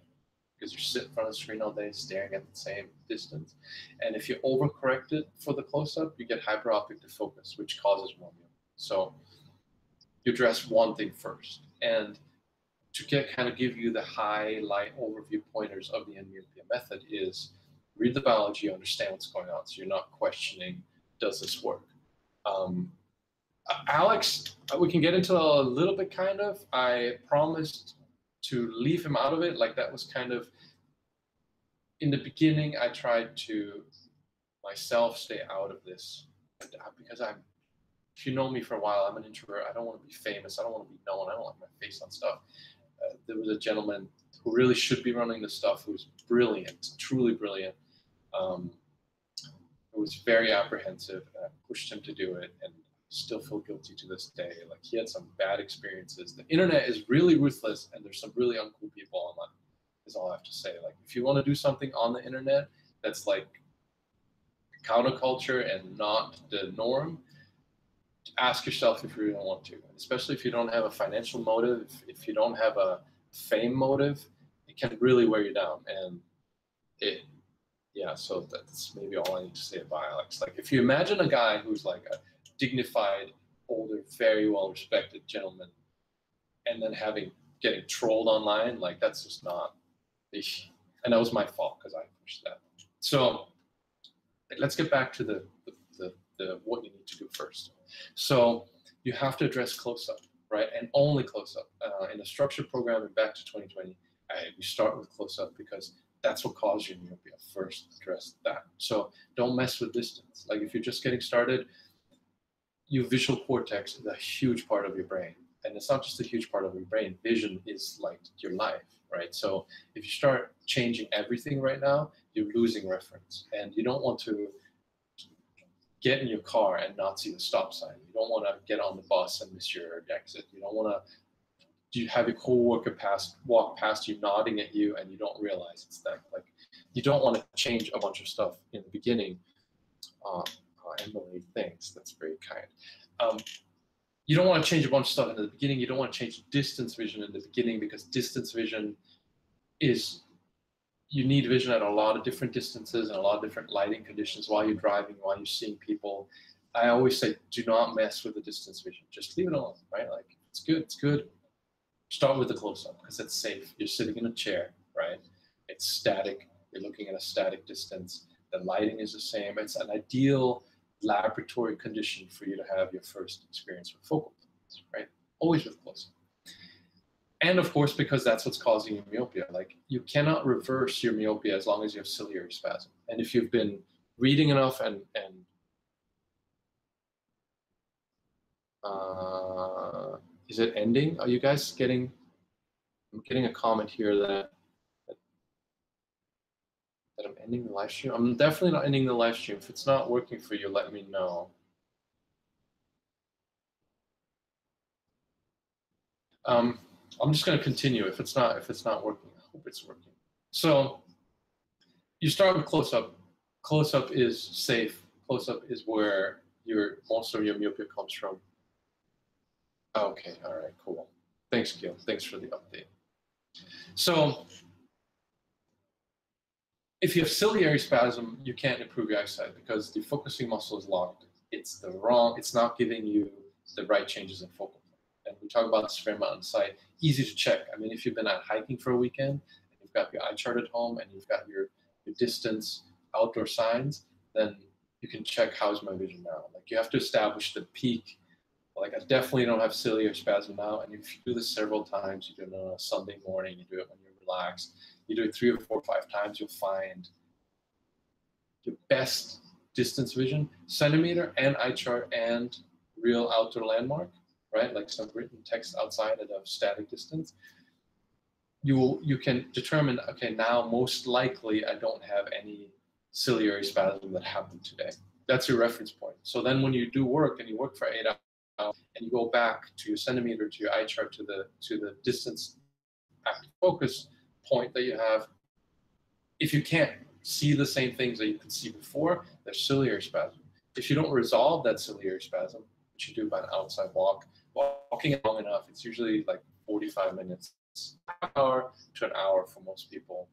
Because you're sitting in front of the screen all day staring at the same distance. And if you overcorrect it for the close-up, you get hyperopic defocus, which causes more myopia. So you address one thing first. And to kind of give you the highlight overview pointers of the myopia method is read the biology, understand what's going on, so you're not questioning, does this work? Alex, we can get into a little bit kind of. I promised to leave him out of it. Like that was kind of, in the beginning, I tried to myself stay out of this because if you know me for a while, I'm an introvert. I don't want to be famous. I don't want to be known. I don't like my face on stuff. There was a gentleman who really should be running this stuff who was brilliant, truly brilliant. It was very apprehensive, and I pushed him to do it, and still feel guilty to this day. Like he had some bad experiences. The internet is really ruthless, and there's some really uncool people online, is all I have to say. Like if you want to do something on the internet that's like counterculture and not the norm, ask yourself if you really don't want to, especially if you don't have a financial motive, if you don't have a fame motive, it can really wear you down. And yeah, so that's maybe all I need to say about Alex. Like if you imagine a guy who's like a dignified, older, very well-respected gentleman, and then getting trolled online, like that's just not, and that was my fault because I pushed that. So let's get back to the what you need to do first. So you have to address close-up, right? And only close-up. In the structured programming back to 2020, we start with close-up because that's what caused your myopia. First, address that. So don't mess with distance. Like if you're just getting started, your visual cortex is a huge part of your brain. And it's not just a huge part of your brain. Vision is like your life, right? So if you start changing everything right now, you're losing reference. And you don't want to get in your car and not see the stop sign. You don't want to get on the bus and miss your exit. You don't want to have your coworker walk past you nodding at you and you don't realize it's them. Like you don't want to change a bunch of stuff in the beginning. Emily, thanks. That's very kind. You don't want to change a bunch of stuff in the beginning. You don't want to change distance vision in the beginning because distance vision is, you need vision at a lot of different distances and a lot of different lighting conditions while you're driving, while you're seeing people. I always say, do not mess with the distance vision. Just leave it alone, right? Like it's good, it's good. Start with the close-up because it's safe. You're sitting in a chair, right? It's static. You're looking at a static distance. The lighting is the same. It's an ideal laboratory condition for you to have your first experience with focal points, right? Always with close-up. And of course, because that's what's causing your myopia. Like you cannot reverse your myopia as long as you have ciliary spasm. And if you've been reading enough and is it ending? Are you guys getting, I'm getting a comment here that I'm ending the live stream. I'm definitely not ending the live stream. If it's not working for you, let me know. I'm just going to continue. If it's not working, I hope it's working. So you start with close-up. Close-up is safe. Close-up is where most of your myopia comes from. Okay, all right, cool. Thanks, Gil. Thanks for the update. So if you have ciliary spasm, you can't improve your eyesight because the focusing muscle is locked. It's not giving you the right changes in focal point. And we talk about this very much on site. Easy to check. I mean, if you've been out hiking for a weekend, and you've got your eye chart at home, and you've got your distance outdoor signs, then you can check how's my vision now. Like you have to establish the peak. Like I definitely don't have ciliary spasm now, and if you do this several times, you do it on a Sunday morning, you do it when you're relaxed, you do it 3 or 4 or 5 times, you'll find your best distance vision, centimeter and eye chart and real outdoor landmark, right? Like some written text outside at a static distance. You can determine, okay, now most likely I don't have any ciliary spasm that happened today. That's your reference point. So then when you do work and you work for 8 hours, and you go back to your centimeter, to your eye chart, to the distance active focus point that you have, if you can't see the same things that you could see before, there's ciliary spasm. If you don't resolve that ciliary spasm, which you do by an outside walk, walking long enough, it's usually like 45 minutes, half hour to an hour for most people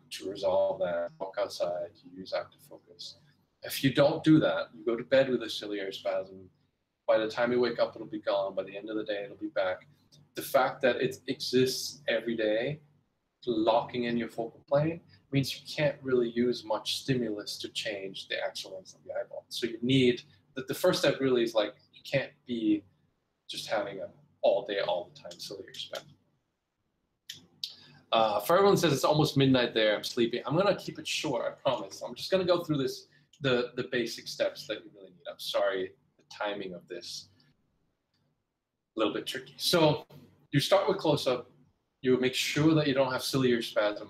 to resolve that. Walk outside, you use active focus. If you don't do that, you go to bed with a ciliary spasm. By the time you wake up, it'll be gone. By the end of the day, it'll be back. The fact that it exists every day, locking in your focal plane, means you can't really use much stimulus to change the actual length of the eyeball. So you need, the first step really is like, you can't be just having an all day, all the time ciliary spasm. For everyone says it's almost midnight there, I'm sleepy. I'm gonna keep it short, I promise. I'm just gonna go through this, the basic steps that you really need. I'm sorry, the timing of this, a little bit tricky. So you start with close-up, you make sure that you don't have ciliary spasm.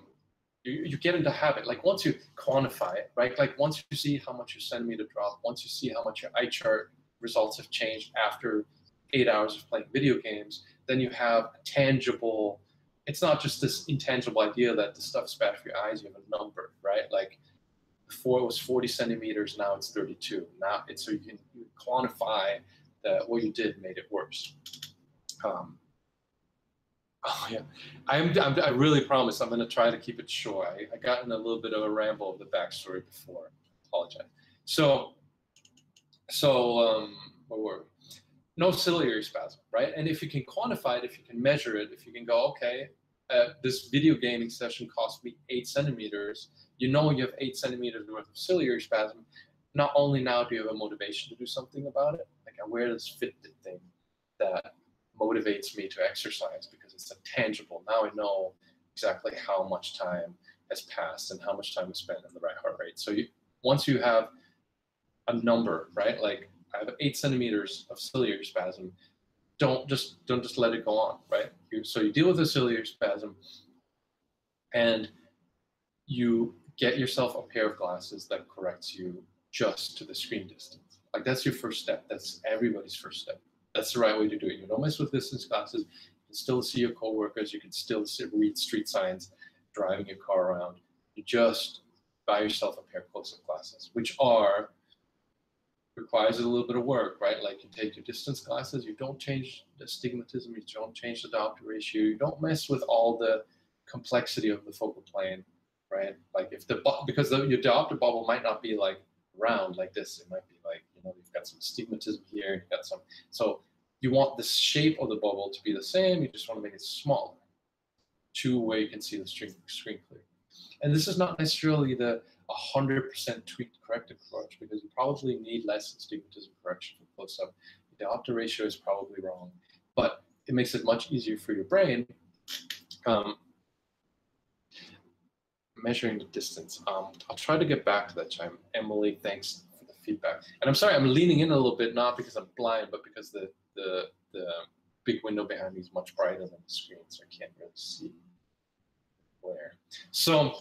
You get into habit. Like once you quantify it, right? Like once you see how much your centimeter dropped, once you see how much your eye chart results have changed after 8 hours of playing video games, then you have a tangible, it's not just this intangible idea that the stuff's bad for your eyes, you have a number, right? Like before it was 40 centimeters, now it's 32. Now it's, so you can quantify that what you did made it worse. Oh yeah, I really promise I'm going to try to keep it short. I got in a little bit of a ramble of the backstory before. I apologize. So where were we? No ciliary spasm, right? And if you can quantify it, if you can measure it, if you can go, okay, this video gaming session cost me 8 centimeters. You know you have 8 centimeters worth of ciliary spasm. Not only now do you have a motivation to do something about it, like I wear this Fitbit thing that motivates me to exercise because it's a tangible. Now I know exactly how much time has passed and how much time is spent in the right heart rate. So once you have a number, right? Like I have 8 centimeters of ciliary spasm. Don't just let it go on, right? So you deal with the ciliary spasm, and you get yourself a pair of glasses that corrects you just to the screen distance. Like that's your first step. That's everybody's first step. That's the right way to do it. You don't mess with distance glasses. You can still see your coworkers. You can still read street signs, driving your car around. You just buy yourself a pair of close-up glasses, which requires a little bit of work, right? Like you take your distance glasses, you don't change the astigmatism, you don't change the diopter ratio, you don't mess with all the complexity of the focal plane, right? Like if because your diopter bubble might not be like round like this, it might be like, you know, you've got some astigmatism here, you've got some, so you want the shape of the bubble to be the same, you just want to make it smaller to where you can see the screen clear. And this is not necessarily the 100% tweaked corrective approach, because you probably need less astigmatism correction for close-up. The diopter ratio is probably wrong, but it makes it much easier for your brain. Measuring the distance. I'll try to get back to that, Chime. Emily, thanks for the feedback. And I'm sorry, I'm leaning in a little bit, not because I'm blind, but because the big window behind me is much brighter than the screen, so I can't really see where. So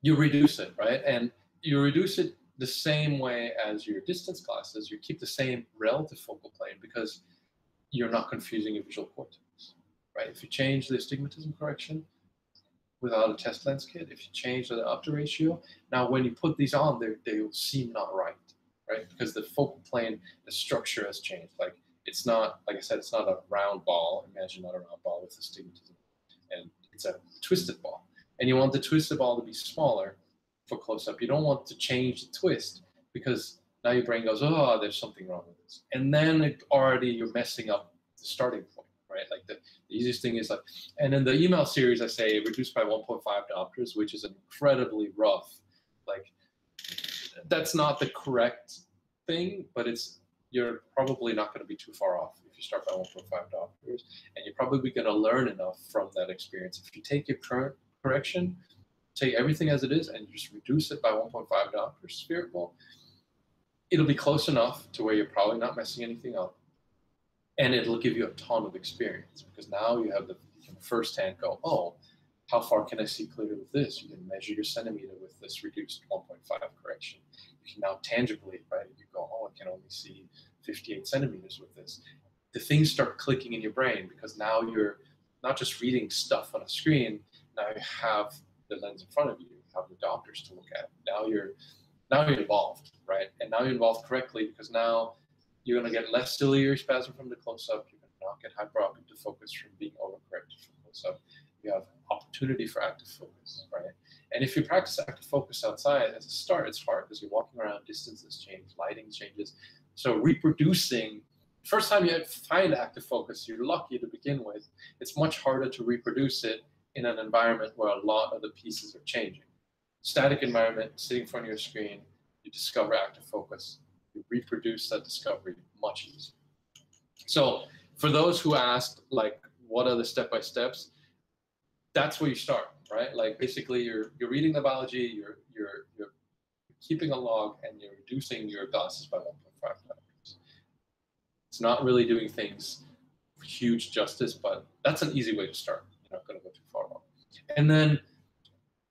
you reduce it, right? And you reduce it the same way as your distance glasses. You keep the same relative focal plane because you're not confusing your visual cortex, right? If you change the astigmatism correction without a test lens kit, if you change the diopter ratio, now when you put these on, they will seem not right? Because the focal plane, the structure has changed. Like it's not, like I said, it's not a round ball. Imagine not a round ball with astigmatism, and it's a twisted ball. And you want the twisted ball to be smaller for close-up. You don't want to change the twist because now your brain goes, oh, there's something wrong with this. And then you're messing up the starting point, right? Like the easiest thing is like, and in the email series, I say reduce by 1.5 diopters, which is an incredibly rough, like that's not the correct thing, but you're probably not going to be too far off if you start by 1.5 diopters, and you're probably going to learn enough from that experience. If you take your current correction, take everything as it is, and you just reduce it by 1.5 diopters spherical, it'll be close enough to where you're probably not messing anything up, and it'll give you a ton of experience because now you can firsthand go, oh, how far can I see clearly with this? You can measure your centimeter with this reduced 1.5 correction. You can now tangibly, right? You go, oh, I can only see 58 centimeters with this. The things start clicking in your brain because now you're not just reading stuff on a screen. Now you have the lens in front of you. You have the doctors to look at. Now you're involved, right? And now you're involved correctly because now you're going to get less ciliary spasm from the close-up. You're going to not get hyperopic to focus from being overcorrected from close-up. You have opportunity for active focus, right? And if you practice active focus outside, as a start, it's hard because you're walking around, distances change, lighting changes. So reproducing, first time you find active focus, you're lucky to begin with. It's much harder to reproduce it in an environment where a lot of the pieces are changing. Static environment, sitting in front of your screen, you discover active focus. You reproduce that discovery much easier. So for those who asked, like, what are the step-by-steps? That's where you start, right? Like basically you're reading the biology, you're keeping a log, and you're reducing your glasses by 1.5 times. It's not really doing things huge justice, but that's an easy way to start. You're not going to go too far wrong. And then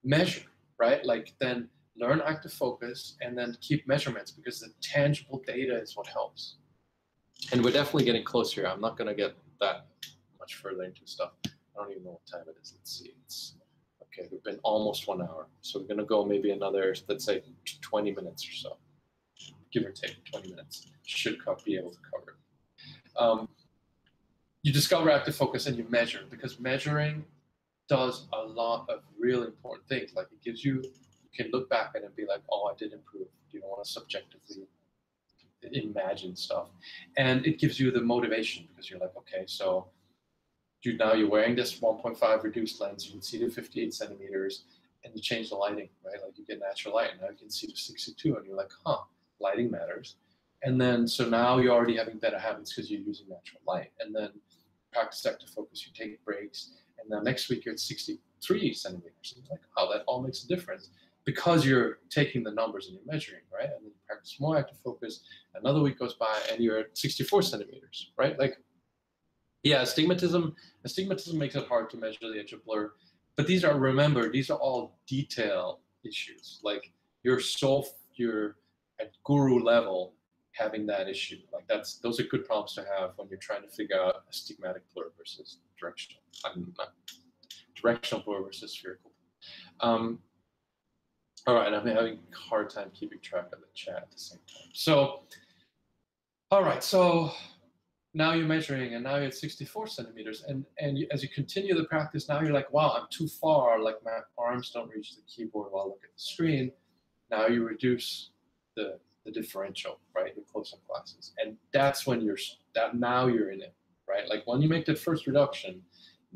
measure, right? Like then learn active focus and then keep measurements because the tangible data is what helps. And we're definitely getting close here. I'm not going to get that much further into stuff. I don't even know what time it is. Let's see. It's okay. We've been almost 1 hour. So we're going to go maybe another, let's say 20 minutes or so, give or take 20 minutes. Should be able to cover it. You discover active focus and you measure, because measuring does a lot of really important things. Like it gives you can look back at it and be like, oh, I did improve. You don't want to subjectively imagine stuff. And it gives you the motivation because you're like, okay, so now you're wearing this 1.5 reduced lens. You can see the 58 centimeters and you change the lighting, right? Like you get natural light. Now you can see the 62 and you're like, huh, lighting matters. And then, so now you're already having better habits because you're using natural light. And then practice active focus, you take breaks. And then next week you're at 63 centimeters. And you're like, oh, that all makes a difference because you're taking the numbers and you're measuring, right? And then you practice more active focus. Another week goes by and you're at 64 centimeters, right? Like, yeah, astigmatism makes it hard to measure the edge of blur. But these are, remember, these are all detail issues. Like you're at guru level having that issue. Like those are good problems to have when you're trying to figure out astigmatic blur versus directional. Directional blur versus spherical. All right, I'm having a hard time keeping track of the chat at the same time. So, all right, so now you're measuring and now you're at 64 centimeters. And as you continue the practice, now you're like, wow, I'm too far. Like my arms don't reach the keyboard while I look at the screen. Now you reduce the differential, right? The close-up glasses. And that's when now you're in it, right? Like when you make that first reduction,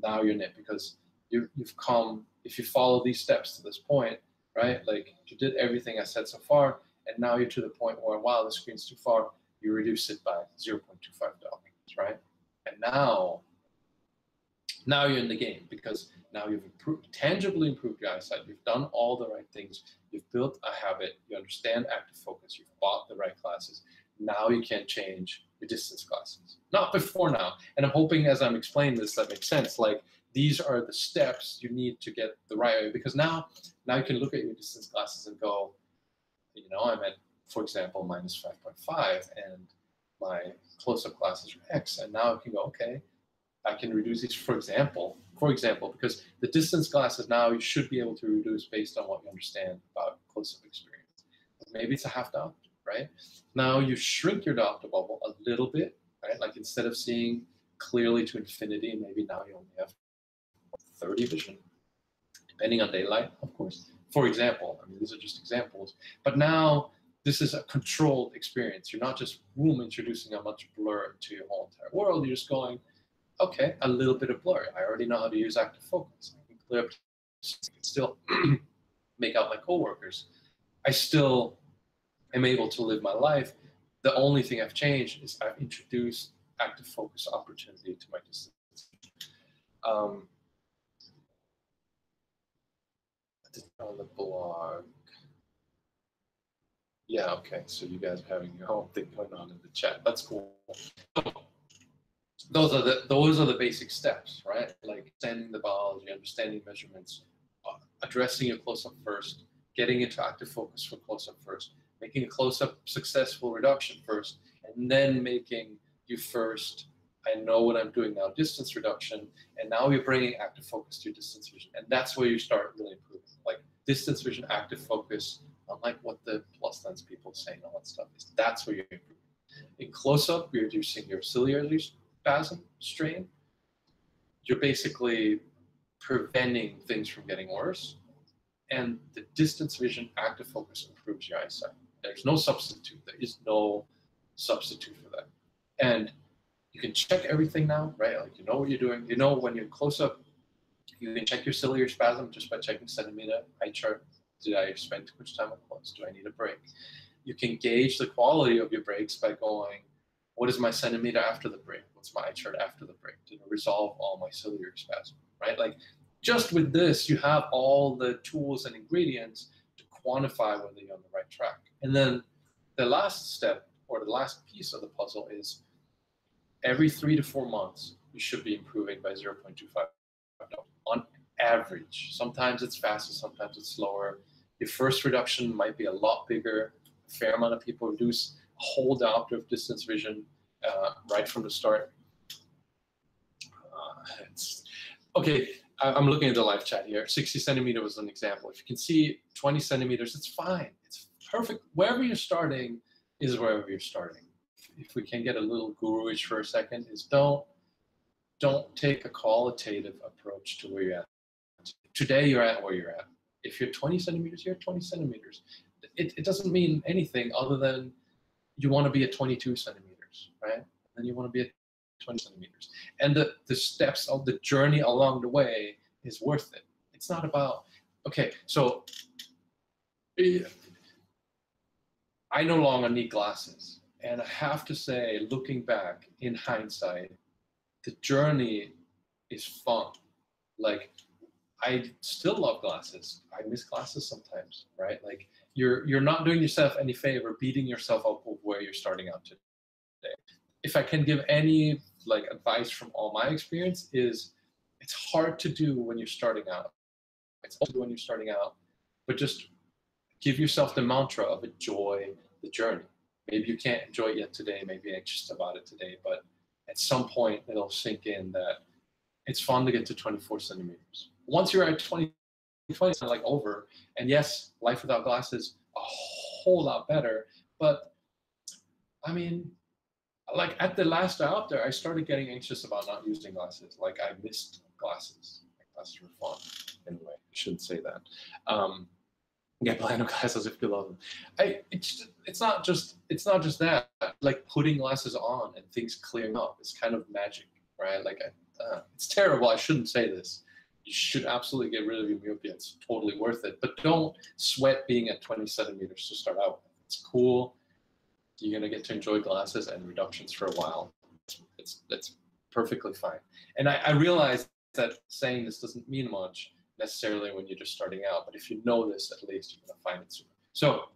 now you're in it because you've come, if you follow these steps to this point, right? Like you did everything I said so far, and now you're to the point where, wow, the screen's too far, you reduce it by 0.25 diopters, right? And now you're in the game because now you've tangibly improved your eyesight. You've done all the right things. You've built a habit. You understand active focus. You've bought the right glasses. Now you can change your distance glasses. Not before now. And I'm hoping as I'm explaining this, that makes sense. Like these are the steps you need to get the right way, because now you can look at your distance glasses and go, you know, I'm at, for example, minus 5.5 and my close-up glasses are X. And now I can go, okay, I can reduce these, for example, because the distance glasses now you should be able to reduce based on what you understand about close-up experience. Maybe it's a half diopter, right? Now you shrink your diopter bubble a little bit, right? Like instead of seeing clearly to infinity, maybe now you only have 30 vision, depending on daylight, of course. For example, I mean, these are just examples, but now this is a controlled experience. You're not just introducing a much blur to your whole entire world. You're just going, okay, a little bit of blur. I already know how to use active focus. I can clear up, I can still make out my coworkers. I still am able to live my life. The only thing I've changed is I've introduced active focus opportunity to my distance. On the blog. Yeah, okay, so you guys are having your own thing going on in the chat. That's cool. Those are the basic steps, right? Like understanding the biology, understanding measurements, addressing your close-up first, getting into active focus for close-up first, making a close-up successful reduction first, and then making you first, I know what I'm doing now, distance reduction, and now you're bringing active focus to your distance vision. And that's where you start really improving. Like distance vision, active focus, unlike what the plus lens people say and all that stuff is, that's where you're improving. In close-up, you're reducing your ciliary spasm strain. You're basically preventing things from getting worse. And the distance vision, active focus improves your eyesight. There's no substitute. There is no substitute for that. And you can check everything now, right? Like you know what you're doing. You know when you're close up, you can check your ciliary spasm just by checking centimeter eye chart. Did I spend too much time up close? Do I need a break? You can gauge the quality of your breaks by going, what is my centimeter after the break? What's my eye chart after the break? Did it resolve all my ciliary spasm, right? Like just with this, you have all the tools and ingredients to quantify whether you're on the right track. And then the last step or the last piece of the puzzle is every 3 to 4 months, you should be improving by 0.25 on average. Sometimes it's faster, sometimes it's slower. Your first reduction might be a lot bigger. A fair amount of people reduce a whole diopter of distance vision right from the start. Okay, I'm looking at the live chat here. 60 centimeters was an example. If you can see 20 centimeters, it's fine. It's perfect. Wherever you're starting is wherever you're starting. If we can get a little guru-ish for a second, is don't take a qualitative approach to where you're at. Today you're at where you're at. If you're 20 centimeters, you're 20 centimeters. It doesn't mean anything other than you want to be at 22 centimeters, right? And then you want to be at 20 centimeters. And the steps of the journey along the way is worth it. It's not about, okay, so I no longer need glasses. And I have to say, looking back in hindsight, the journey is fun. Like, I still love glasses. I miss glasses sometimes, right? Like, you're not doing yourself any favor beating yourself up of where you're starting out today. If I can give any like advice from all my experience is it's hard to do when you're starting out. It's hard to do when you're starting out, but just give yourself the mantra of enjoy the journey. Maybe you can't enjoy it yet today, maybe you're anxious about it today, but at some point it'll sink in that it's fun to get to 24 centimeters. Once you're at 20, it's like over. And yes, life without glasses, a whole lot better. But I mean, like at the last diopter, I started getting anxious about not using glasses. Like I missed glasses. Like glasses were fun. Anyway, I shouldn't say that. Get Plano glasses if you love them. It's not just that. Like putting glasses on and things clearing up is kind of magic, right? Like it's terrible. I shouldn't say this. You should absolutely get rid of your myopia. It's totally worth it. But don't sweat being at 20 centimeters to start out with. It's cool. You're gonna get to enjoy glasses and reductions for a while. That's perfectly fine. And I realize that saying this doesn't mean much necessarily when you're just starting out, but if you know this, at least you're gonna find it sooner. So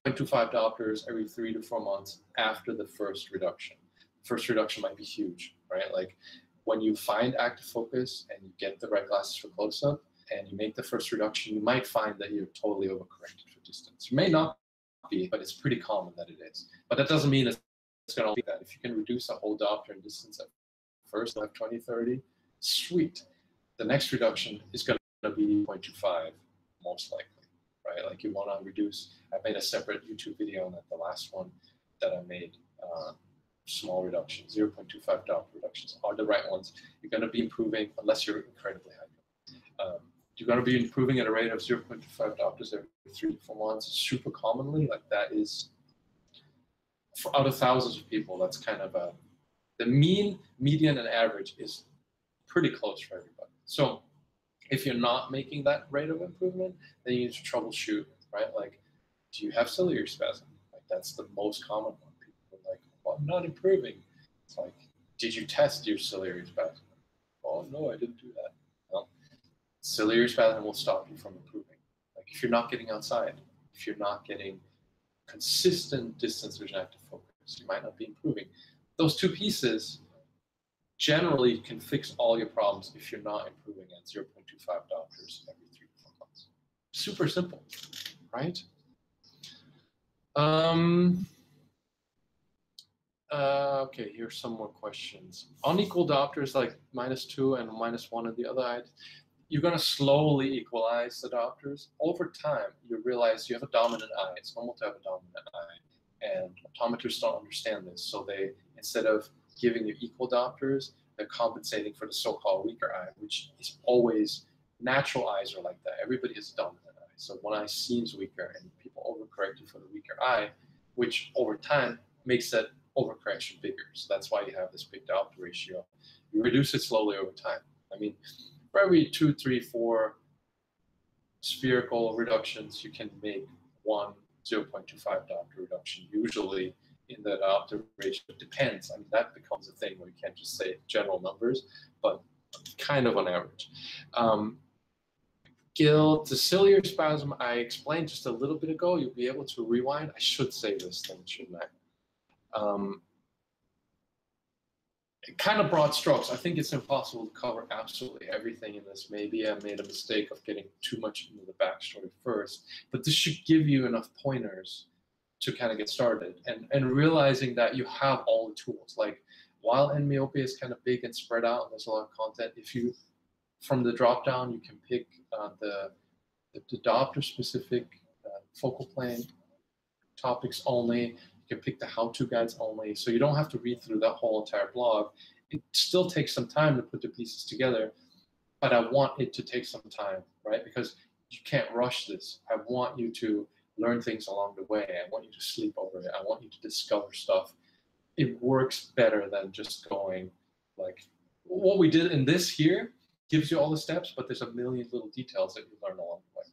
0.25 diopters every 3 to 4 months after the first reduction. First reduction might be huge, right? Like when you find active focus and you get the right glasses for close-up and you make the first reduction, you might find that you're totally overcorrected for distance. You may not be, but it's pretty common that it is. But that doesn't mean it's going to be that. If you can reduce a whole diopter in distance at first, like 20, 30, sweet. The next reduction is going to be 0.25, most likely, right? Like you want to reduce. I made a separate YouTube video on that, the last one that I made. Small reductions, 0.25 diopter reductions are the right ones. You're going to be improving, unless you're incredibly high. You're going to be improving at a rate of 0.25 diopters every 3 to 4 months. Super commonly, like that is, for out of thousands of people, that's kind of the mean, median, and average is pretty close for everybody. So if you're not making that rate of improvement, then you need to troubleshoot, right? Like, do you have ciliary spasm? Like that's the most common one. People are like, well, I'm not improving. It's like, did you test your ciliary spasm? Oh no, I didn't do that. Well, ciliary spasm will stop you from improving. Like if you're not getting outside, if you're not getting consistent distance vision active focus, you might not be improving. Those two pieces generally can fix all your problems if you're not improving at 0.25 diopters every 3 to 4 months. Super simple, right? Okay, here's some more questions. Unequal diopters like -2 and -1 in the other eye, you're going to slowly equalize the diopters. Over time, you realize you have a dominant eye. It's normal to have a dominant eye. And optometrists don't understand this. So they, instead of giving you equal diopters, they're compensating for the so-called weaker eye, which is always, natural eyes are like that. Everybody has a dominant eye. So one eye seems weaker and people overcorrect for the weaker eye, which over time makes that overcorrection bigger. So that's why you have this big diopter ratio. You reduce it slowly over time. I mean, for every 2, 3, 4 spherical reductions, you can make one 0.25 diopter reduction, usually in the diopter ratio. It depends. I mean, that becomes a thing where you can't just say general numbers, but kind of on average. Gil, the ciliary spasm I explained just a little bit ago, you'll be able to rewind. I should say this thing, shouldn't I? Kind of broad strokes. I think it's impossible to cover absolutely everything in this. Maybe I made a mistake of getting too much into the backstory first, but this should give you enough pointers to kind of get started and realizing that you have all the tools. Like, while myopia is kind of big and spread out and there's a lot of content, if you, from the drop down, you can pick the diopter specific focal plane topics only. You can pick the how-to guides only, so you don't have to read through that whole entire blog. It still takes some time to put the pieces together, but I want it to take some time, right? Because you can't rush this. I want you to learn things along the way. I want you to sleep over it. I want you to discover stuff. It works better than just going like, what we did in this here gives you all the steps, but there's a million little details that you learn along the way.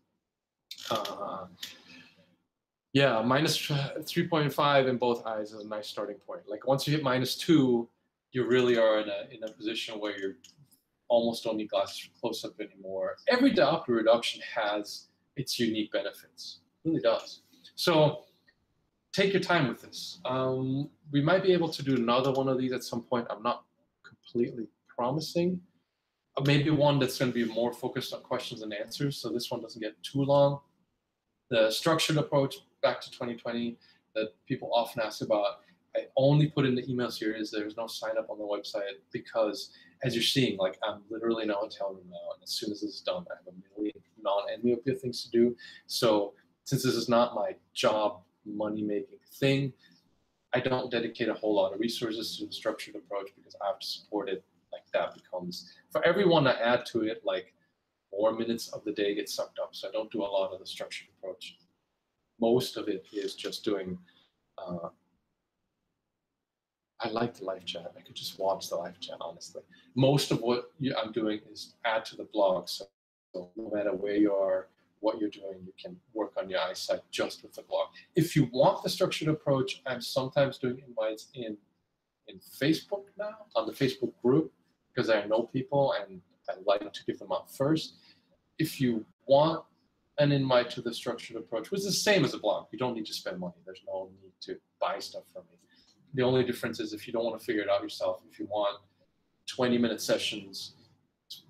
Yeah, minus 3.5 in both eyes is a nice starting point. Like, once you hit -2, you really are in a position where you almost don't need glasses for close-up anymore. Every diopter reduction has its unique benefits. It really does. So take your time with this. We might be able to do another one of these at some point. I'm not completely promising. Maybe one that's going to be more focused on questions and answers, so this one doesn't get too long. The structured approach, back to 2020, that people often ask about, I only put in the email series. There's no sign up on the website because, as you're seeing, like, I'm literally in a hotel room now, and as soon as this is done, I have a million non-myopia things to do. So since this is not my job money-making thing, I don't dedicate a whole lot of resources to the structured approach because I have to support it. Like, that becomes, for everyone I add to it, like, more minutes of the day get sucked up. So I don't do a lot of the structured approach. Most of it is just doing, I like the live chat. I could just watch the live chat, honestly. Most of what I'm doing is add to the blog. So no matter where you are, what you're doing, you can work on your eyesight just with the blog. If you want the structured approach, I'm sometimes doing invites in Facebook now, on the Facebook group, because I know people and I like to give them up first. If you want an invite to the structured approach, which is the same as a blog, you don't need to spend money. There's no need to buy stuff from me. The only difference is if you don't want to figure it out yourself, if you want 20-minute sessions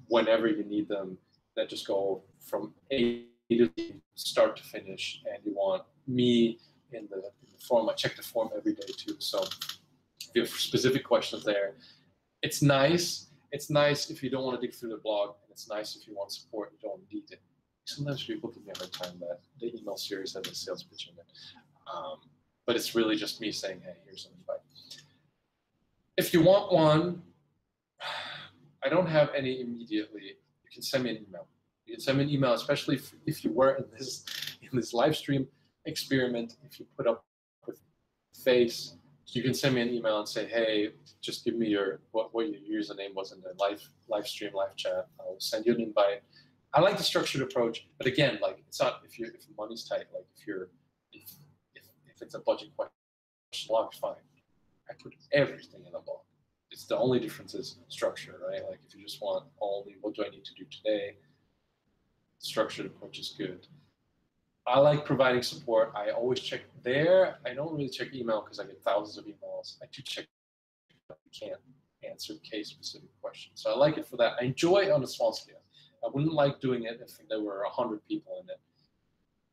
whenever you need them that just go from A to Z, start to finish, and you want me in the form, I check the form every day too. So if you have specific questions there, it's nice. It's nice if you don't want to dig through the blog, and it's nice if you want support and you don't need it. Sometimes people give me a hard time that the email series has a sales pitch in it. But it's really just me saying, hey, here's an invite. If you want one, I don't have any immediately. You can send me an email. You can send me an email, especially if you were in this live stream experiment. If you put up with face, you can send me an email and say, hey, just give me what your username was in the live stream, live chat. I'll send you an invite. I like the structured approach, but again, like, it's not if money's tight. Like, if it's a budget question, blog is fine. I put everything in the blog. It's the only difference is structure, right? Like, if you just want only what do I need to do today, structured approach is good. I like providing support. I always check there. I don't really check email because I get thousands of emails. I do check. I can't answer case-specific questions, so I like it for that. I enjoy it on a small scale. I wouldn't like doing it if there were 100 people in it.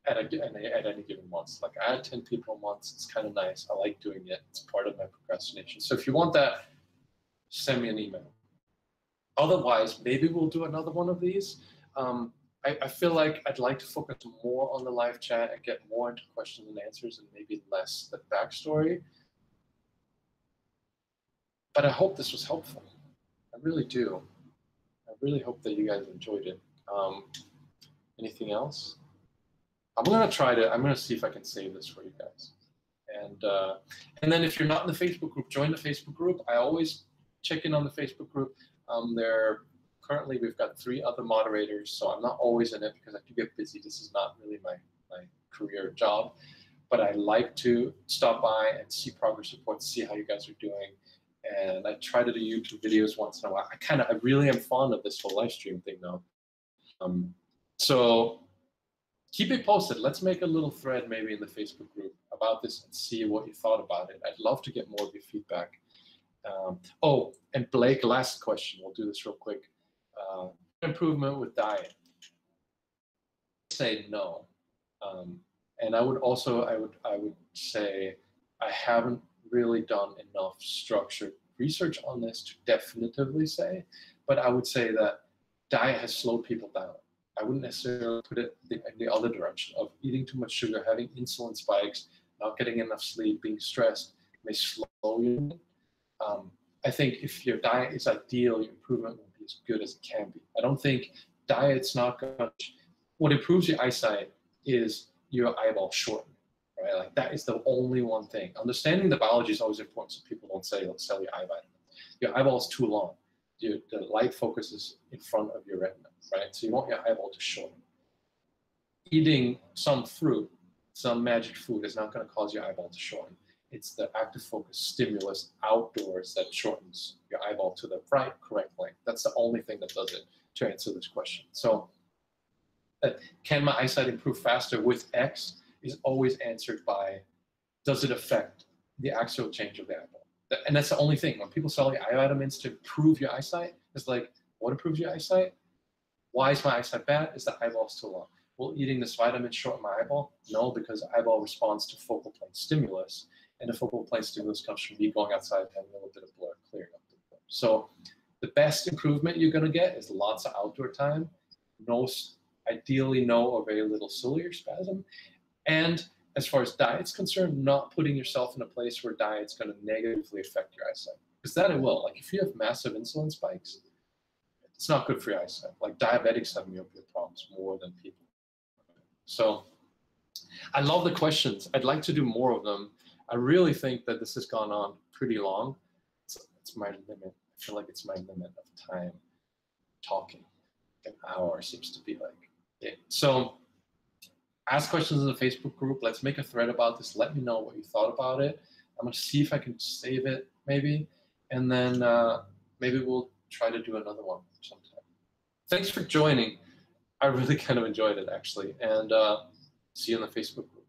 at any given month. Like I add 10 people a month. It's kind of nice. I like doing it. It's part of my procrastination. So if you want that, send me an email. Otherwise, maybe we'll do another one of these. I feel like I'd like to focus more on the live chat and get more into questions and answers and maybe less the backstory. But I hope this was helpful. I really do. I really hope that you guys enjoyed it. Anything else? I'm gonna see if I can save this for you guys. And then if you're not in the Facebook group, join the Facebook group. I always check in on the Facebook group. Currently we've got 3 other moderators, so I'm not always in it because I do get busy. This is not really my career job. But I like to stop by and see progress reports, see how you guys are doing. And I try to do YouTube videos once in a while. I really am fond of this whole live stream thing now. So keep it posted. Let's make a little thread maybe in the Facebook group about this and see what you thought about it. I'd love to get more of your feedback. Oh, and Blake, last question. We'll do this real quick. Improvement with diet. Say no. And I would say I haven't really done enough structured research on this to definitively say, but I would say that diet has slowed people down. I wouldn't necessarily put it in the other direction of eating too much sugar, having insulin spikes, not getting enough sleep, being stressed may slow you. I think if your diet is ideal, your improvement will be as good as it can be. I don't think diet's not going to. What improves your eyesight is your eyeball shortening, right? Like that is the only one thing. Understanding the biology is always important, so people don't say, let's sell your eye vitamin. Your eyeball is too long. The light focuses in front of your retina, right? So you want your eyeball to shorten. Eating some fruit, some magic food is not going to cause your eyeball to shorten. It's the active focus stimulus outdoors that shortens your eyeball to the right correct length. That's the only thing that does it, to answer this question. So can my eyesight improve faster with X is always answered by, does it affect the axial change of the eyeball? And that's the only thing. When people sell you eye vitamins to improve your eyesight, it's like, what improves your eyesight? Why is my eyesight bad? Is the eyeball too long? Will eating this vitamin shorten my eyeball? No, because the eyeball responds to focal plane stimulus. And the focal plane stimulus comes from me going outside and having a little bit of blur, clearing up the blur. So the best improvement you're going to get is lots of outdoor time, ideally no or very little ciliary spasm. And as far as diet's concerned, not putting yourself in a place where diet's going to negatively affect your eyesight. Because that it will. Like if you have massive insulin spikes, it's not good for your eyesight. Like diabetics have myopia problems more than people. So I love the questions. I'd like to do more of them. I really think that this has gone on pretty long. It's my limit. I feel like it's my limit of time talking. An hour seems to be like it. So ask questions in the Facebook group. Let's make a thread about this. Let me know what you thought about it. I'm going to see if I can save it maybe. And then maybe we'll try to do another one sometime. Thanks for joining. I really kind of enjoyed it actually. And see you in the Facebook group.